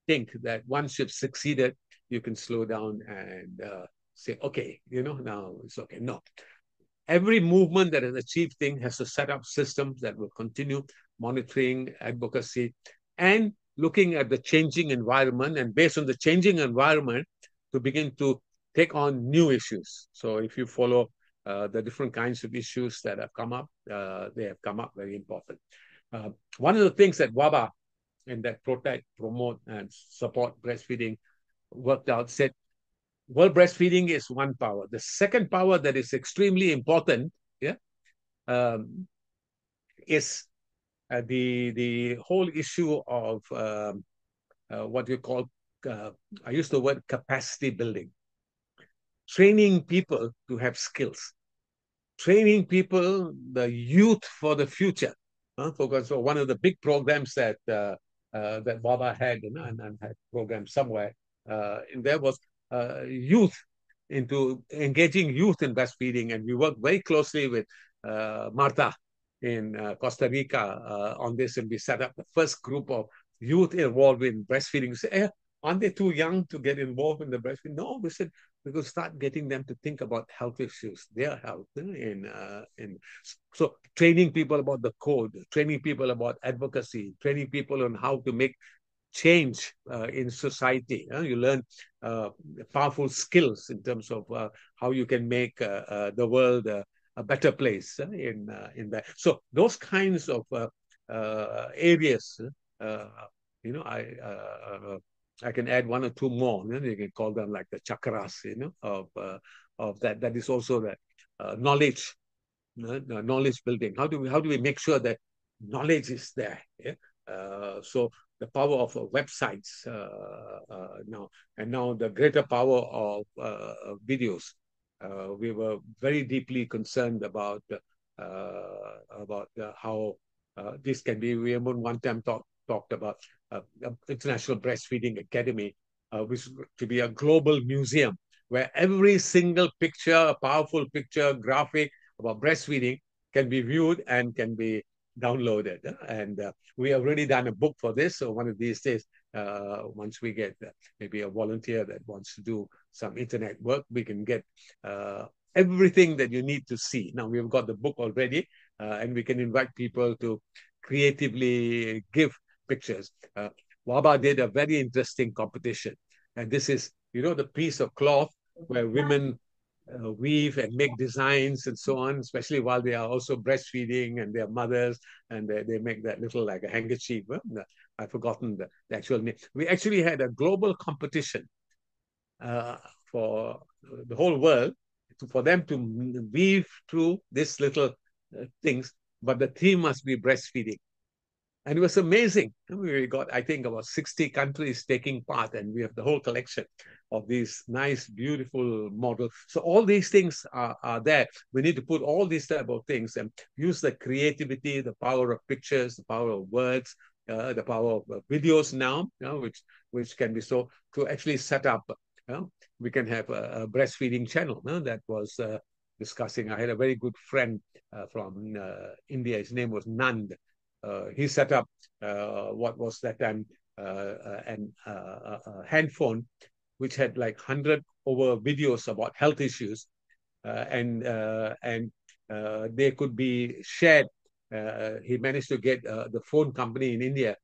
think that once you've succeeded, you can slow down and say, okay, now it's okay. No. Every movement that has achieved things has to set up systems that will continue monitoring advocacy and looking at the changing environment, and based on the changing environment to begin to take on new issues. So if you follow the different kinds of issues that have come up, they have come up very important. One of the things that WABA and that protect, promote, and support breastfeeding worked out said, world breastfeeding is one power. The second power that is extremely important, is the whole issue of what you call, I use the word capacity building. Training people to have skills. Training people, the youth for the future. So one of the big programs that WABA had, and had programs somewhere in there was youth, into engaging youth in breastfeeding. And we worked very closely with Marta in Costa Rica on this, and we set up the first group of youth involved in breastfeeding. We said, aren't they too young to get involved in the breastfeeding? No, we said we could start getting them to think about health issues, their health. So training people about the code, training people about advocacy, training people on how to make change in society. You learn powerful skills in terms of how you can make the world a better place in that. So those kinds of areas, I can add one or two more. You can call them like the chakras, of that. That is also that knowledge, knowledge building. How do we make sure that knowledge is there? So the power of websites now, and now the greater power of videos. We were very deeply concerned about how this can be. We even one time talked about International Breastfeeding Academy, which to be a global museum where every single picture, powerful picture, graphic about breastfeeding can be viewed and can be downloaded. And we have already done a book for this. So one of these days, once we get maybe a volunteer that wants to do some internet work, we can get everything that you need to see. Now we've got the book already, and we can invite people to creatively give pictures. WABA did a very interesting competition. And this is, the piece of cloth where women weave and make designs and so on, especially while they are also breastfeeding and they're mothers, and they make that little like a handkerchief. I've forgotten the actual name. We actually had a global competition for the whole world for them to weave through these little things, but the theme must be breastfeeding. And it was amazing. We got, I think, about 60 countries taking part, and we have the whole collection of these nice, beautiful models. So all these things are there. We need to put all these type of things and use the creativity, the power of pictures, the power of words, the power of videos now, which can be so to actually set up. We can have a breastfeeding channel that was discussing. I had a very good friend from India. His name was Nand. He set up what was that time a handphone which had like 100 over videos about health issues, and they could be shared. He managed to get the phone company in India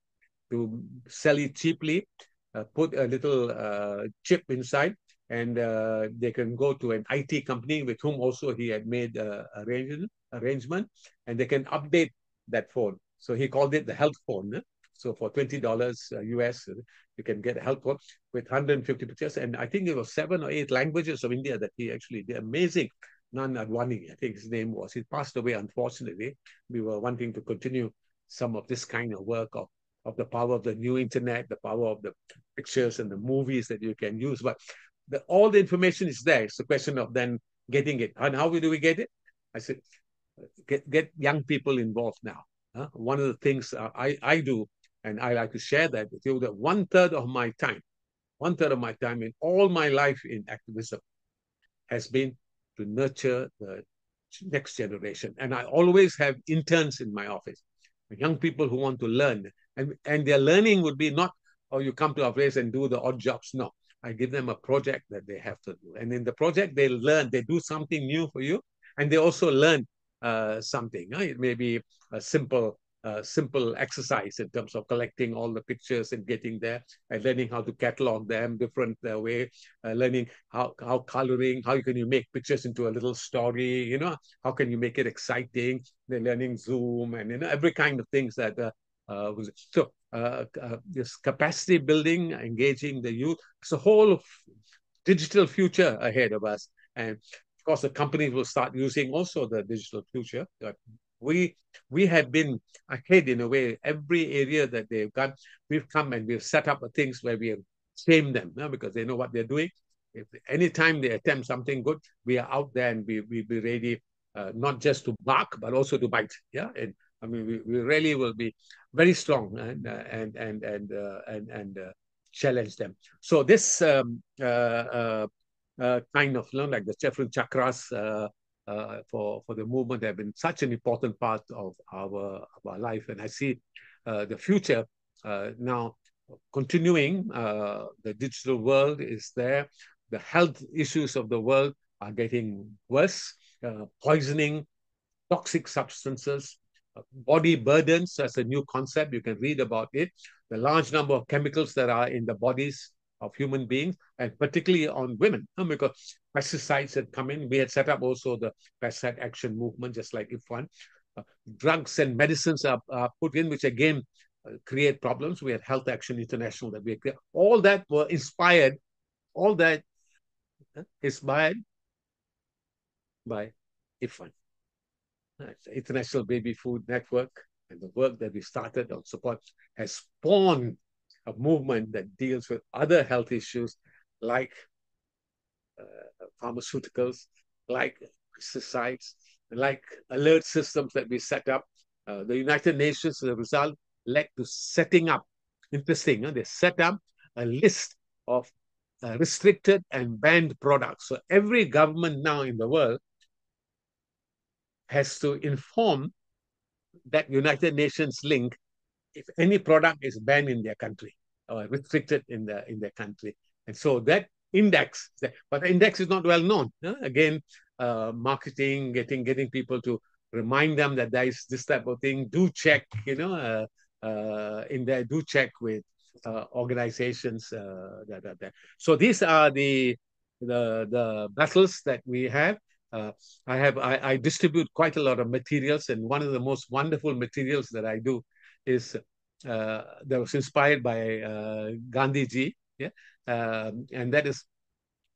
to sell it cheaply, put a little chip inside, and they can go to an IT company with whom also he had made arrangement, and they can update that phone. So he called it the health phone. So for $20 US, you can get a health phone with 150 pictures. And I think it was 7 or 8 languages of India that he actually did. Amazing. Nan Advani, I think his name was. He passed away, unfortunately. We were wanting to continue some of this kind of work of the power of the new internet, the power of the pictures and the movies that you can use. But all the information is there. It's a question of then getting it. And how do we get it? I said, get young people involved now. One of the things I do, and I like to share that with you, that 1/3 of my time, 1/3 of my time in all my life in activism has been to nurture the next generation. And I always have interns in my office, young people who want to learn. And their learning would be not, oh, you come to our place and do the odd jobs. No, I give them a project that they have to do. And in the project, they learn, they do something new for you. And they also learn something. It may be a simple exercise in terms of collecting all the pictures and getting there and learning how to catalog them different way, learning how coloring, how can you make pictures into a little story, how can you make it exciting. They're learning Zoom and every kind of things that this capacity building, engaging the youth. It's a whole digital future ahead of us. And of course, the companies will start using also the digital future. We have been ahead in a way. Every area that they've got, we've come and we've set up things where we have shamed them because they know what they're doing. If anytime they attempt something good, we are out there and we be ready, not just to bark but also to bite. Yeah, and I mean we really will be very strong and challenge them. So this kind of like the different chakras for the movement have been such an important part of our life. And I see the future now continuing. The digital world is there. The health issues of the world are getting worse. Poisoning, toxic substances, body burdens, that's a new concept. You can read about it. The large number of chemicals that are in the bodies of human beings, and particularly on women, because pesticides had come in. We had set up also the pesticide action movement, just like IBFAN. Drugs and medicines are put in, which again create problems. We had Health Action International that we had. All that were inspired, all that inspired by IBFAN. International Baby Food Network, and the work that we started on support has spawned a movement that deals with other health issues like pharmaceuticals, like pesticides, like alert systems that we set up. The United Nations, as a result, led to setting up, interesting, they set up a list of restricted and banned products. So every government now in the world has to inform that United Nations link if any product is banned in their country or restricted in their country. And so that index, but the index is not well known. Again, marketing, getting people to remind them that there is this type of thing. Do check, in there. Do check with organizations that are there. So these are the battles that we have. Uh, I distribute quite a lot of materials, and one of the most wonderful materials that I do is that was inspired by Gandhi ji, yeah, and that is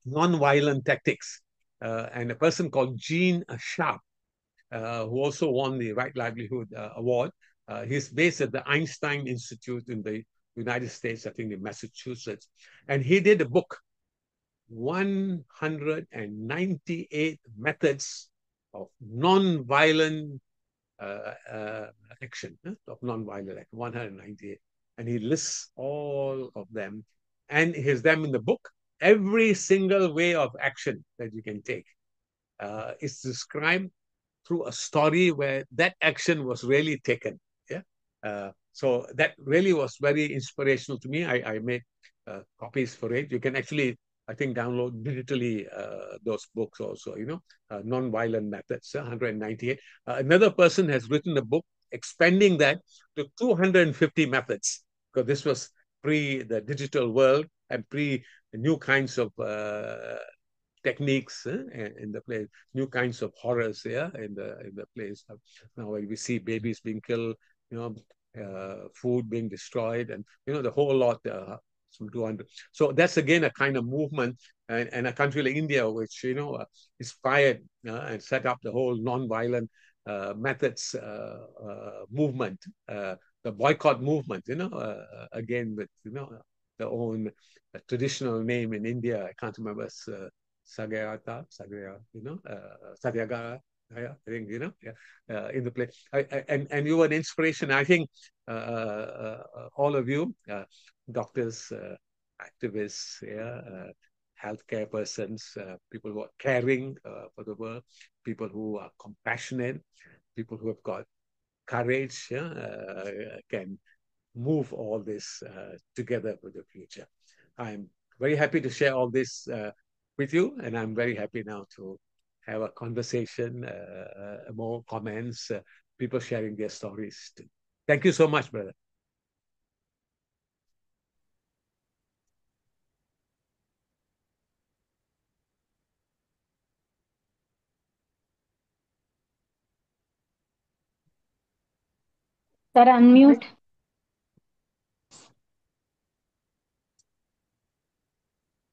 non-violent tactics. And a person called Gene Sharp, who also won the Right Livelihood Award. He's based at the Einstein Institute in the United States, I think in Massachusetts. And he did a book, 198 Methods of Non-Violent Action, of non-violent action, 198. And he lists all of them. And he's them in the book. Every single way of action that you can take is described through a story where that action was really taken. Yeah. So that really was very inspirational to me. I made copies for it. You can actually, I think, download digitally those books also, non-violent methods, 198. Another person has written a book expanding that to 250 methods, because this was pre the digital world and pre new kinds of techniques in the place, new kinds of horrors, yeah, in the place. Now when we see babies being killed, food being destroyed, and the whole lot. Some 200. So that's again a kind of movement, and a country like India, which inspired and set up the whole non-violent methods movement, the boycott movement. Again with their own traditional name in India. I can't remember. Satyagara, I think, yeah, in the play. And you were an inspiration. I think all of you, doctors, activists, yeah, healthcare persons, people who are caring for the world, people who are compassionate, people who have got courage, yeah, can move all this together for the future. I'm very happy to share all this with you, and I'm very happy now to have a conversation, more comments, people sharing their stories too. Thank you so much, brother. Sir, unmute.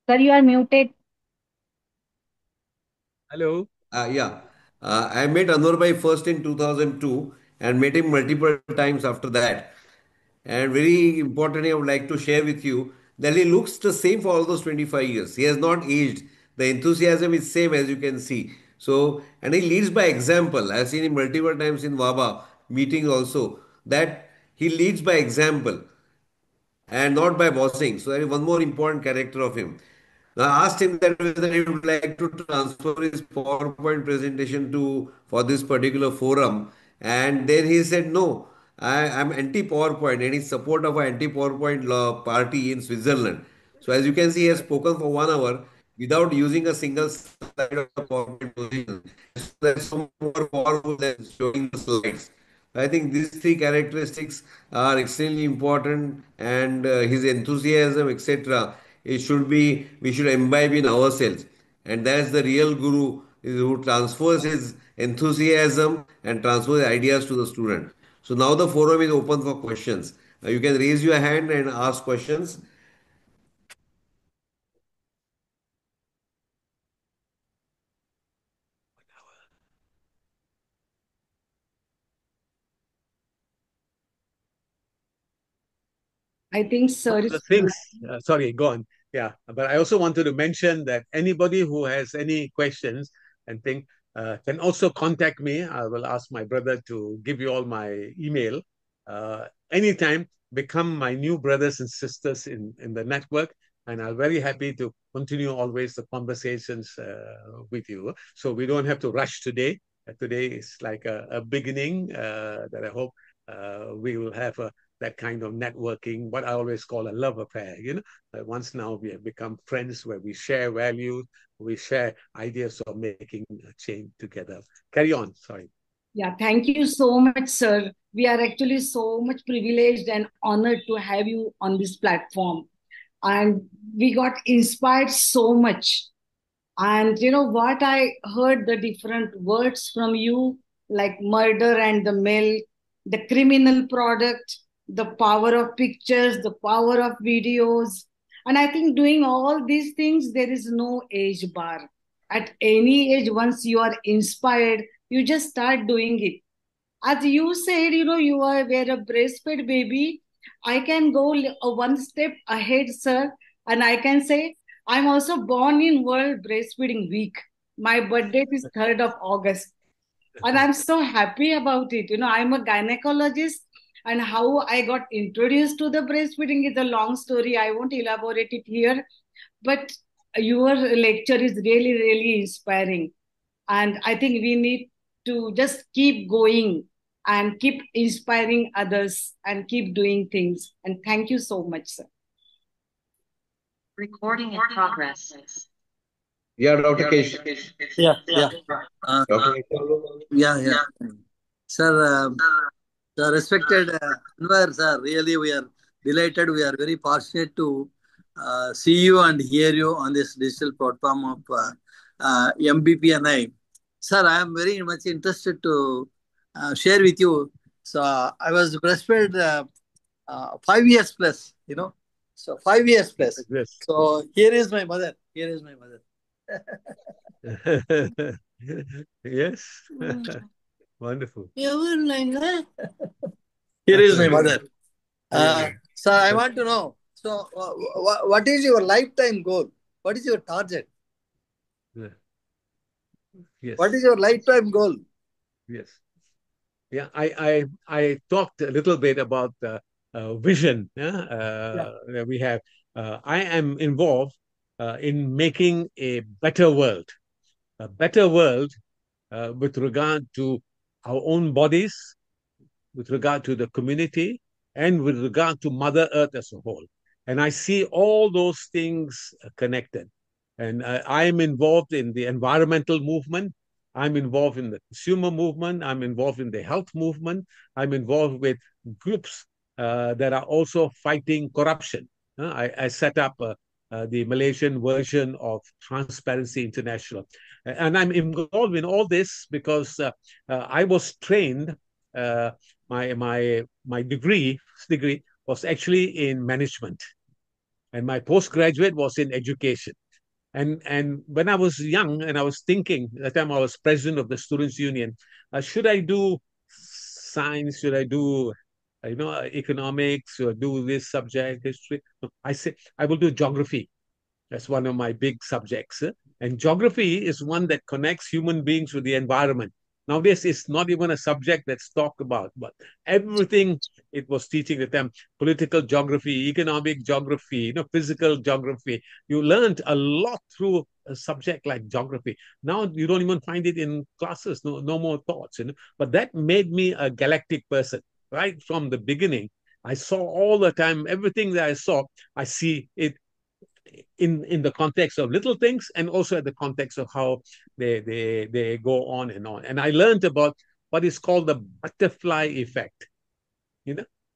Sir, you are muted. Hello. Yeah. I met Anwar Bhai first in 2002 and met him multiple times after that. And very importantly, I would like to share with you that he looks the same for all those 25 years. He has not aged. The enthusiasm is same as you can see. So, and he leads by example. I've seen him multiple times in WABA meetings also, that he leads by example and not by bossing. So that is one more important character of him. Now, I asked him that whether he would like to transfer his PowerPoint presentation to for this particular forum, and then he said no. I'm anti-PowerPoint and in support of an anti-PowerPoint party in Switzerland. So as you can see, he has spoken for 1 hour without using a single slide of the PowerPoint position. So that's so more powerful than showing the slides. I think these three characteristics are extremely important, and his enthusiasm, etc. It should be we should imbibe in ourselves, and that's the real guru is who transfers his enthusiasm and transfers ideas to the student. So now the forum is open for questions. You can raise your hand and ask questions. I think One sir of the is things, sorry, go on. Yeah, but I also wanted to mention that anybody who has any questions and think can also contact me. I will ask my brother to give you all my email. Anytime, become my new brothers and sisters in the network, and I'm very happy to continue always the conversations with you. So we don't have to rush today. Today is like a beginning that I hope we will have that kind of networking, what I always call a love affair. Once now we have become friends where we share values, we share ideas of making a change together. Carry on. Sorry. Yeah, thank you so much, sir. We are actually so much privileged and honored to have you on this platform. And we got inspired so much. And you know what? I heard the different words from you, like murder and the milk, the criminal product, the power of pictures, the power of videos. And I think doing all these things, there is no age bar. At any age, once you are inspired, you just start doing it. As you said, you are were a breastfed baby. I can go one step ahead, sir, and I can say I'm also born in World Breastfeeding Week. My birthday is 3rd of August, and I'm so happy about it. I'm a gynecologist, and how I got introduced to the breastfeeding is a long story. I won't elaborate it here, but your lecture is really, really inspiring. And I think we need to just keep going and keep inspiring others and keep doing things. And thank you so much, sir. Recording in progress. Yeah, Dr. Kesh. Yeah, yeah. Dr. Yeah, yeah. Sir, sir, respected Anwar, sir, really we are delighted. We are very fortunate to see you and hear you on this digital platform of MBPNI. Sir, I am very much interested to share with you. So, I was breastfed 5 years plus, So, 5 years plus. Yes. So, here is my mother. Here is my mother. Yes. Wonderful. Here is my mother. So I want to know. So, what is your lifetime goal? What is your target? Yes. What is your lifetime goal? Yes. Yeah, I talked a little bit about the vision. That we have. I am involved in making a better world with regard to our own bodies, with regard to the community, and with regard to Mother Earth as a whole. And I see all those things connected. And I am involved in the environmental movement. I'm involved in the consumer movement. I'm involved in the health movement. I'm involved with groups that are also fighting corruption. I set up the Malaysian version of Transparency International. And I'm involved in all this because I was trained, my degree was actually in management, and my postgraduate was in education. And when I was young and I was thinking, at the time I was president of the Students' Union, should I do science? Should I do, economics or do this subject, history? No, I said, I will do geography. That's one of my big subjects. And geography is one that connects human beings with the environment. Nowadays, it's not even a subject that's talked about, but everything it was teaching at them, political geography, economic geography, physical geography. You learned a lot through a subject like geography. Now you don't even find it in classes, no more thoughts. But that made me a galactic person right from the beginning. I saw all the time, everything that I saw, I see it in the context of little things and also at the context of how they go on and on. And I learned about what is called the butterfly effect.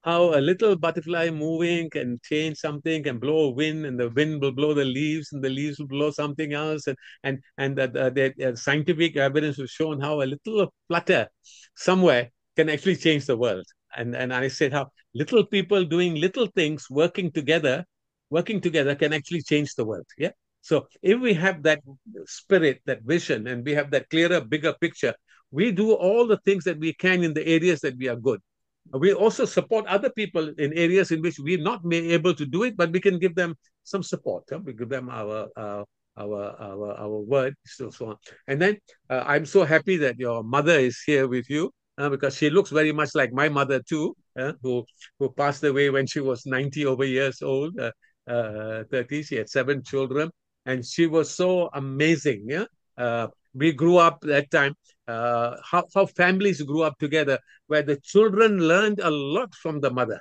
How a little butterfly moving can change something, can blow a wind, and the wind will blow the leaves, and the leaves will blow something else. And the scientific evidence has shown how a little flutter somewhere can actually change the world. And I said how little people doing little things, working together can actually change the world. Yeah. So if we have that spirit, that vision, and we have that clearer, bigger picture, we do all the things that we can in the areas that we are good. We also support other people in areas in which we're not able to do it, but we can give them some support. We give them our word, so on. And then I'm so happy that your mother is here with you because she looks very much like my mother too, who passed away when she was 90 over years old, 30. She had 7 children, and she was so amazing. Yeah. We grew up that time, how families grew up together, where the children learned a lot from the mother,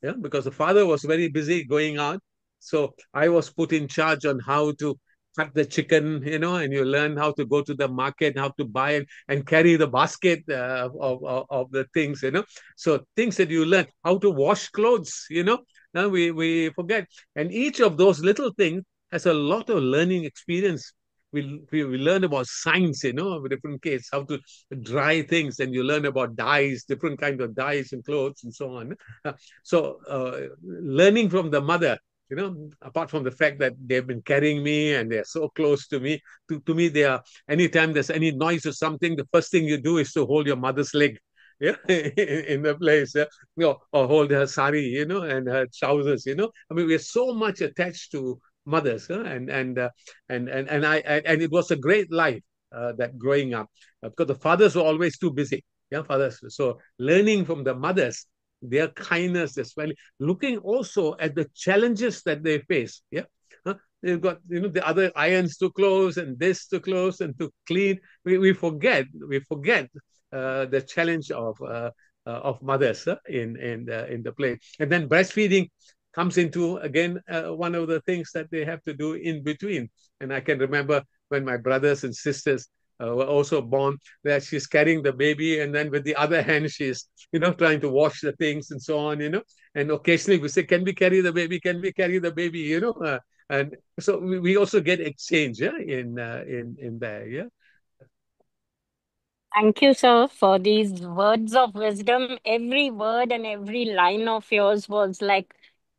yeah, because the father was very busy going out. So I was put in charge on how to cut the chicken, and you learn how to go to the market, how to buy and carry the basket of the things. So things that you learn, how to wash clothes. Now we forget. And each of those little things has a lot of learning experience. We learn about science, of different case, how to dry things, and you learn about dyes, different kinds of dyes and clothes and so on. So learning from the mother, apart from the fact that they've been carrying me and they're so close to me, to me, they are, anytime there's any noise or something, the first thing you do is to hold your mother's leg. Yeah, in the place, yeah, or hold her sari, and her trousers. I mean, we're so much attached to mothers, huh? And it was a great life, that growing up, because the fathers were always too busy. Yeah, fathers. So learning from the mothers, their kindness, as well, looking also at the challenges that they face. Yeah. They've got the other irons to close and this to close and to clean. We forget the challenge of mothers, in the play. And then breastfeeding comes into, again, one of the things that they have to do in between. And I can remember when my brothers and sisters were also born, that she's carrying the baby, and then with the other hand she's trying to wash the things and so on. And occasionally we say, can we carry the baby, can we carry the baby. And so we also get exchange, yeah, in there. Yeah. Thank you, sir, for these words of wisdom. Every word and every line of yours was like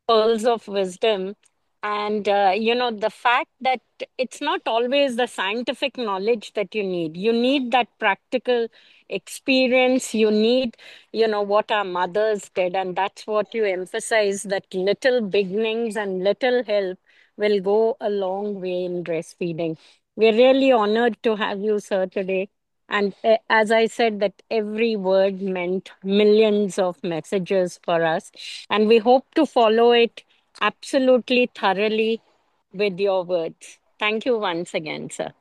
pearls of wisdom. And, the fact that it's not always the scientific knowledge that you need. You need that practical experience. You need, what our mothers did. And that's what you emphasize, that little beginnings and little help will go a long way in breastfeeding. We're really honored to have you, sir, today. And as I said, that every word meant millions of messages for us. And we hope to follow it absolutely thoroughly with your words. Thank you once again, sir.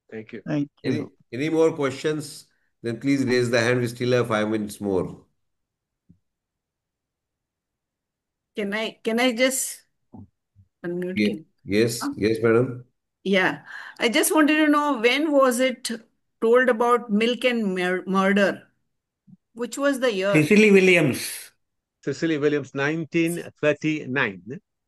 Thank you. Thank you. Any more questions? Then please raise the hand. We still have 5 minutes more. Can I just unmute? Yes, yes, madam. Yeah, I just wanted to know, when was it told about milk and murder? Which was the year? Cecily Williams. Cecily Williams, 1939.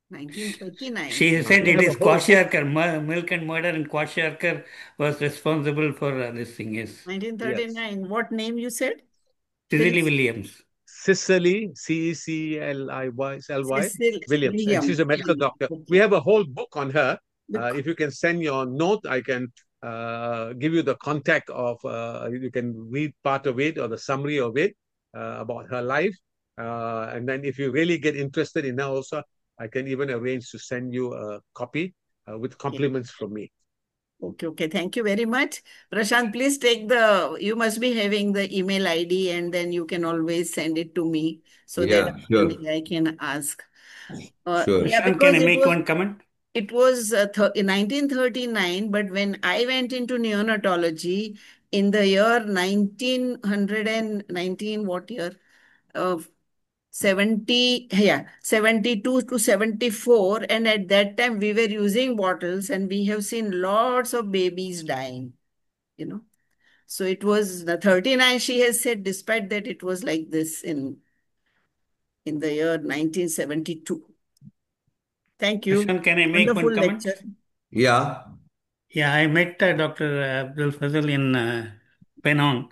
1939. She said We it have a is whole book. Kwashiorkor, milk and murder, and Kwashiorkor was responsible for this thing. Yes, 1939. What name you said? Cecily Williams. Cecily, Cecily Williams, and she's a medical doctor. Okay. We have a whole book on her. If you can send your note, I can give you the contact of, you can read part of it or the summary of it, about her life. And then if you really get interested in her also, I can even arrange to send you a copy with compliments from me. Okay. Thank you very much. Prashant, please you must be having the email ID, and then you can always send it to me so that Sure. I can ask. Sure. Yeah, Can because I make one comment? it was in 1939, but when I went into neonatology in the year 1919, what year? 72 to 74. And at that time, we were using bottles, and we have seen lots of babies dying, you know. So it was the 39, she has said, despite that it was like this in the year 1972. Thank you. Prashant, can I make Wonderful one comment? lecture. Yeah. Yeah, I met Dr. Abdul Fazal in Penang,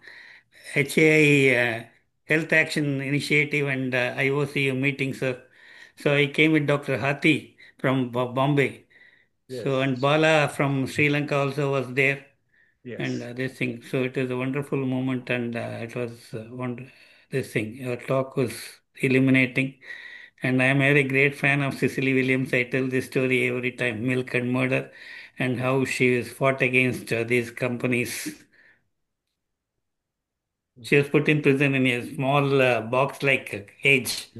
HAI Health Action Initiative and IOCU meetings. So I came with Dr. Hathi from Bombay. Yes. So, and Bala from Sri Lanka also was there. Yes. And this thing. So it is a wonderful moment, and it was this thing. Your talk was illuminating. And I am a very great fan of Cecily Williams. I tell this story every time, Milk and Murder, and how she was fought against these companies. She was put in prison in a small box-like cage.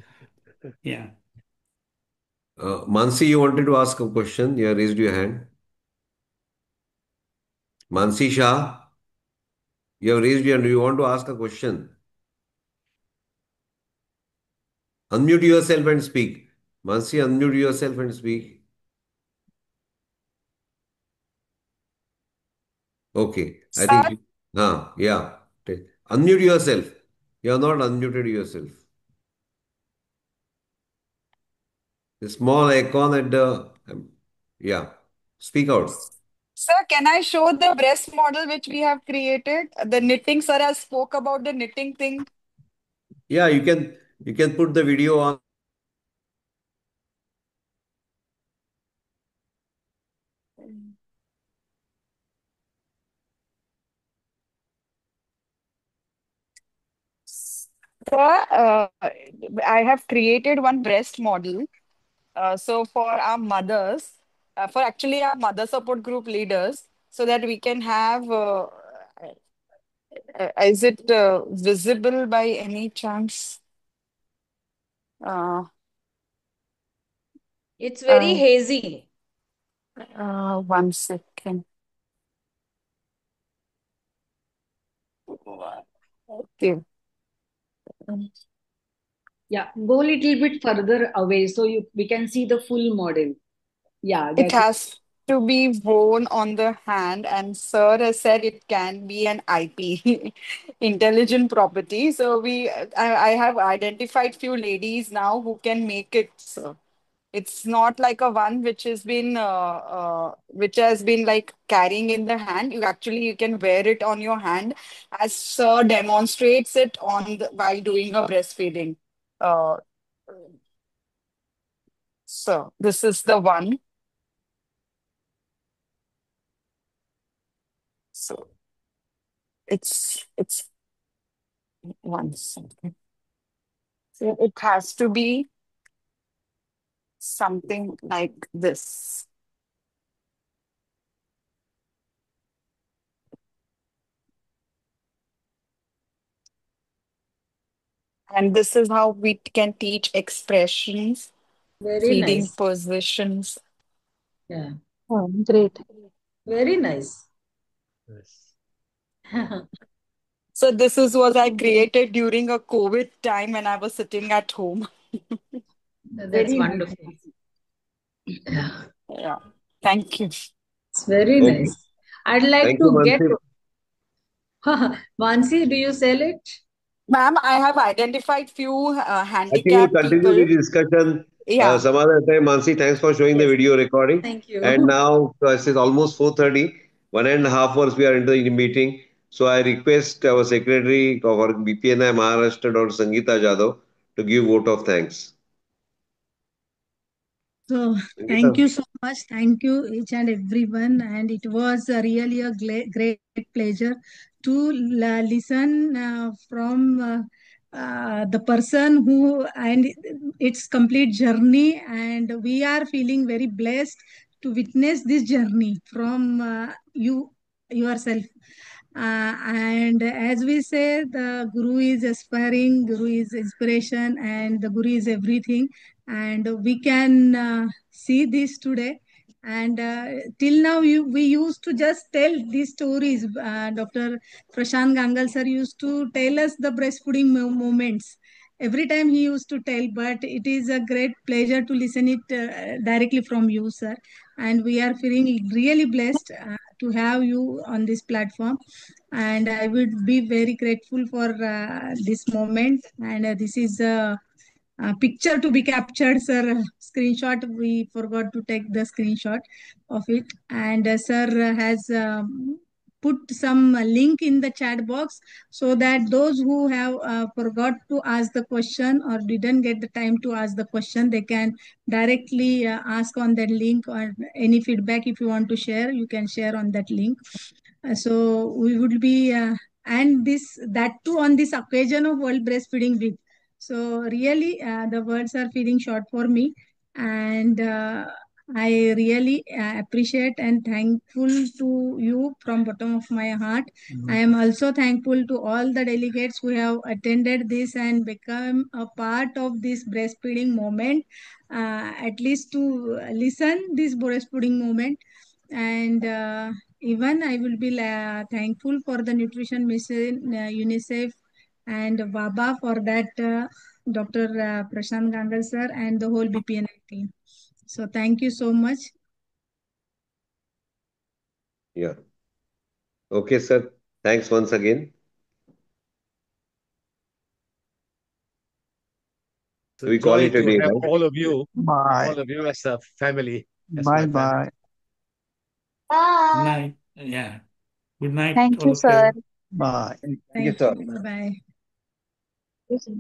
Yeah. Mansi, you wanted to ask a question? You raised your hand. Mansi Shah, you have raised your hand. Do you want to ask a question? Unmute yourself and speak. Mansi, unmute yourself and speak. Okay. I think, Sir, yeah. Unmute yourself. You are not unmuted yourself. The small icon at the, yeah. Speak out. sir, can I show the breast model which we have created? The knitting, sir has spoke about the knitting thing. Yeah, you can put the video on. Sir, I have created one breast model. So for our mothers, for actually our mother support group leaders, so that we can have, is it visible by any chance? Uh, It's very uh, hazy. One second. Okay. Yeah, go a little bit further away so we can see the full model. Yeah, It that is has to be worn on the hand, and Sir has said it can be an IP, intelligent property. So I have identified few ladies now who can make it. So it's not like a one which has been like carrying in the hand. You can wear it on your hand, as Sir demonstrates it while doing a breastfeeding. Uh, so this is the one. So it's one second. So it has to be something like this. And this is how we can teach expressions, Very feeding nice. positions. Yeah, Oh, great. very nice. Yes. So this is what I created during a COVID time when I was sitting at home. That's very nice. wonderful. Yeah, Yeah. Thank you. it's very Okay. nice. I'd like Thank you, to get Mansi. Mansi, do you sell it? Ma'am, I have identified few I think we'll handicapped continue people. the discussion Yeah. some other time. Mansi, thanks for showing the Yes. video recording. Thank And you. now it is almost 4:30. 1.5 hours we are into the meeting. So I request our secretary of our BPNI Maharashtra, Dr. Sangeeta Jadhav, to give vote of thanks. So thank Sangeeta. you so much. Thank you each and everyone. And it was really a great pleasure to listen from the person who and its complete journey. And we are feeling very blessed to witness this journey from you yourself. And as we say, the Guru is aspiring, Guru is inspiration, and the Guru is everything. And we can see this today. And till now, we used to just tell these stories. Dr. Prashant Gangal sir used to tell us the breastfeeding moments. Every time he used to tell, but it is a great pleasure to listen it directly from you, sir. And we are feeling really blessed to have you on this platform. And I would be very grateful for this moment. And this is a picture to be captured, sir. Screenshot, we forgot to take the screenshot of it. And sir has put some link in the chat box, so that those who have forgot to ask the question or didn't get the time to ask the question, they can directly ask on that link. Or any feedback if you want to share, you can share on that link. So we would be and this that too on this occasion of World Breastfeeding Week. So really the words are feeling short for me. And I really appreciate and thankful to you from bottom of my heart. I am also thankful to all the delegates who have attended this and become a part of this breastfeeding moment, at least to listen this breastfeeding moment. And even I will be thankful for the nutrition mission, UNICEF and WABA for that, Dr. Prashant Gangal sir and the whole BPNI team. So thank you so much. Yeah. Okay, sir. Thanks once again. So We call joy it a to day, have right? all of you Bye. as a family, as Bye my family. bye. Good night. Yeah. Good night, Thank all you, of you. sir. Bye. Thank you, Thank sir. you. Bye bye. Yes, sir.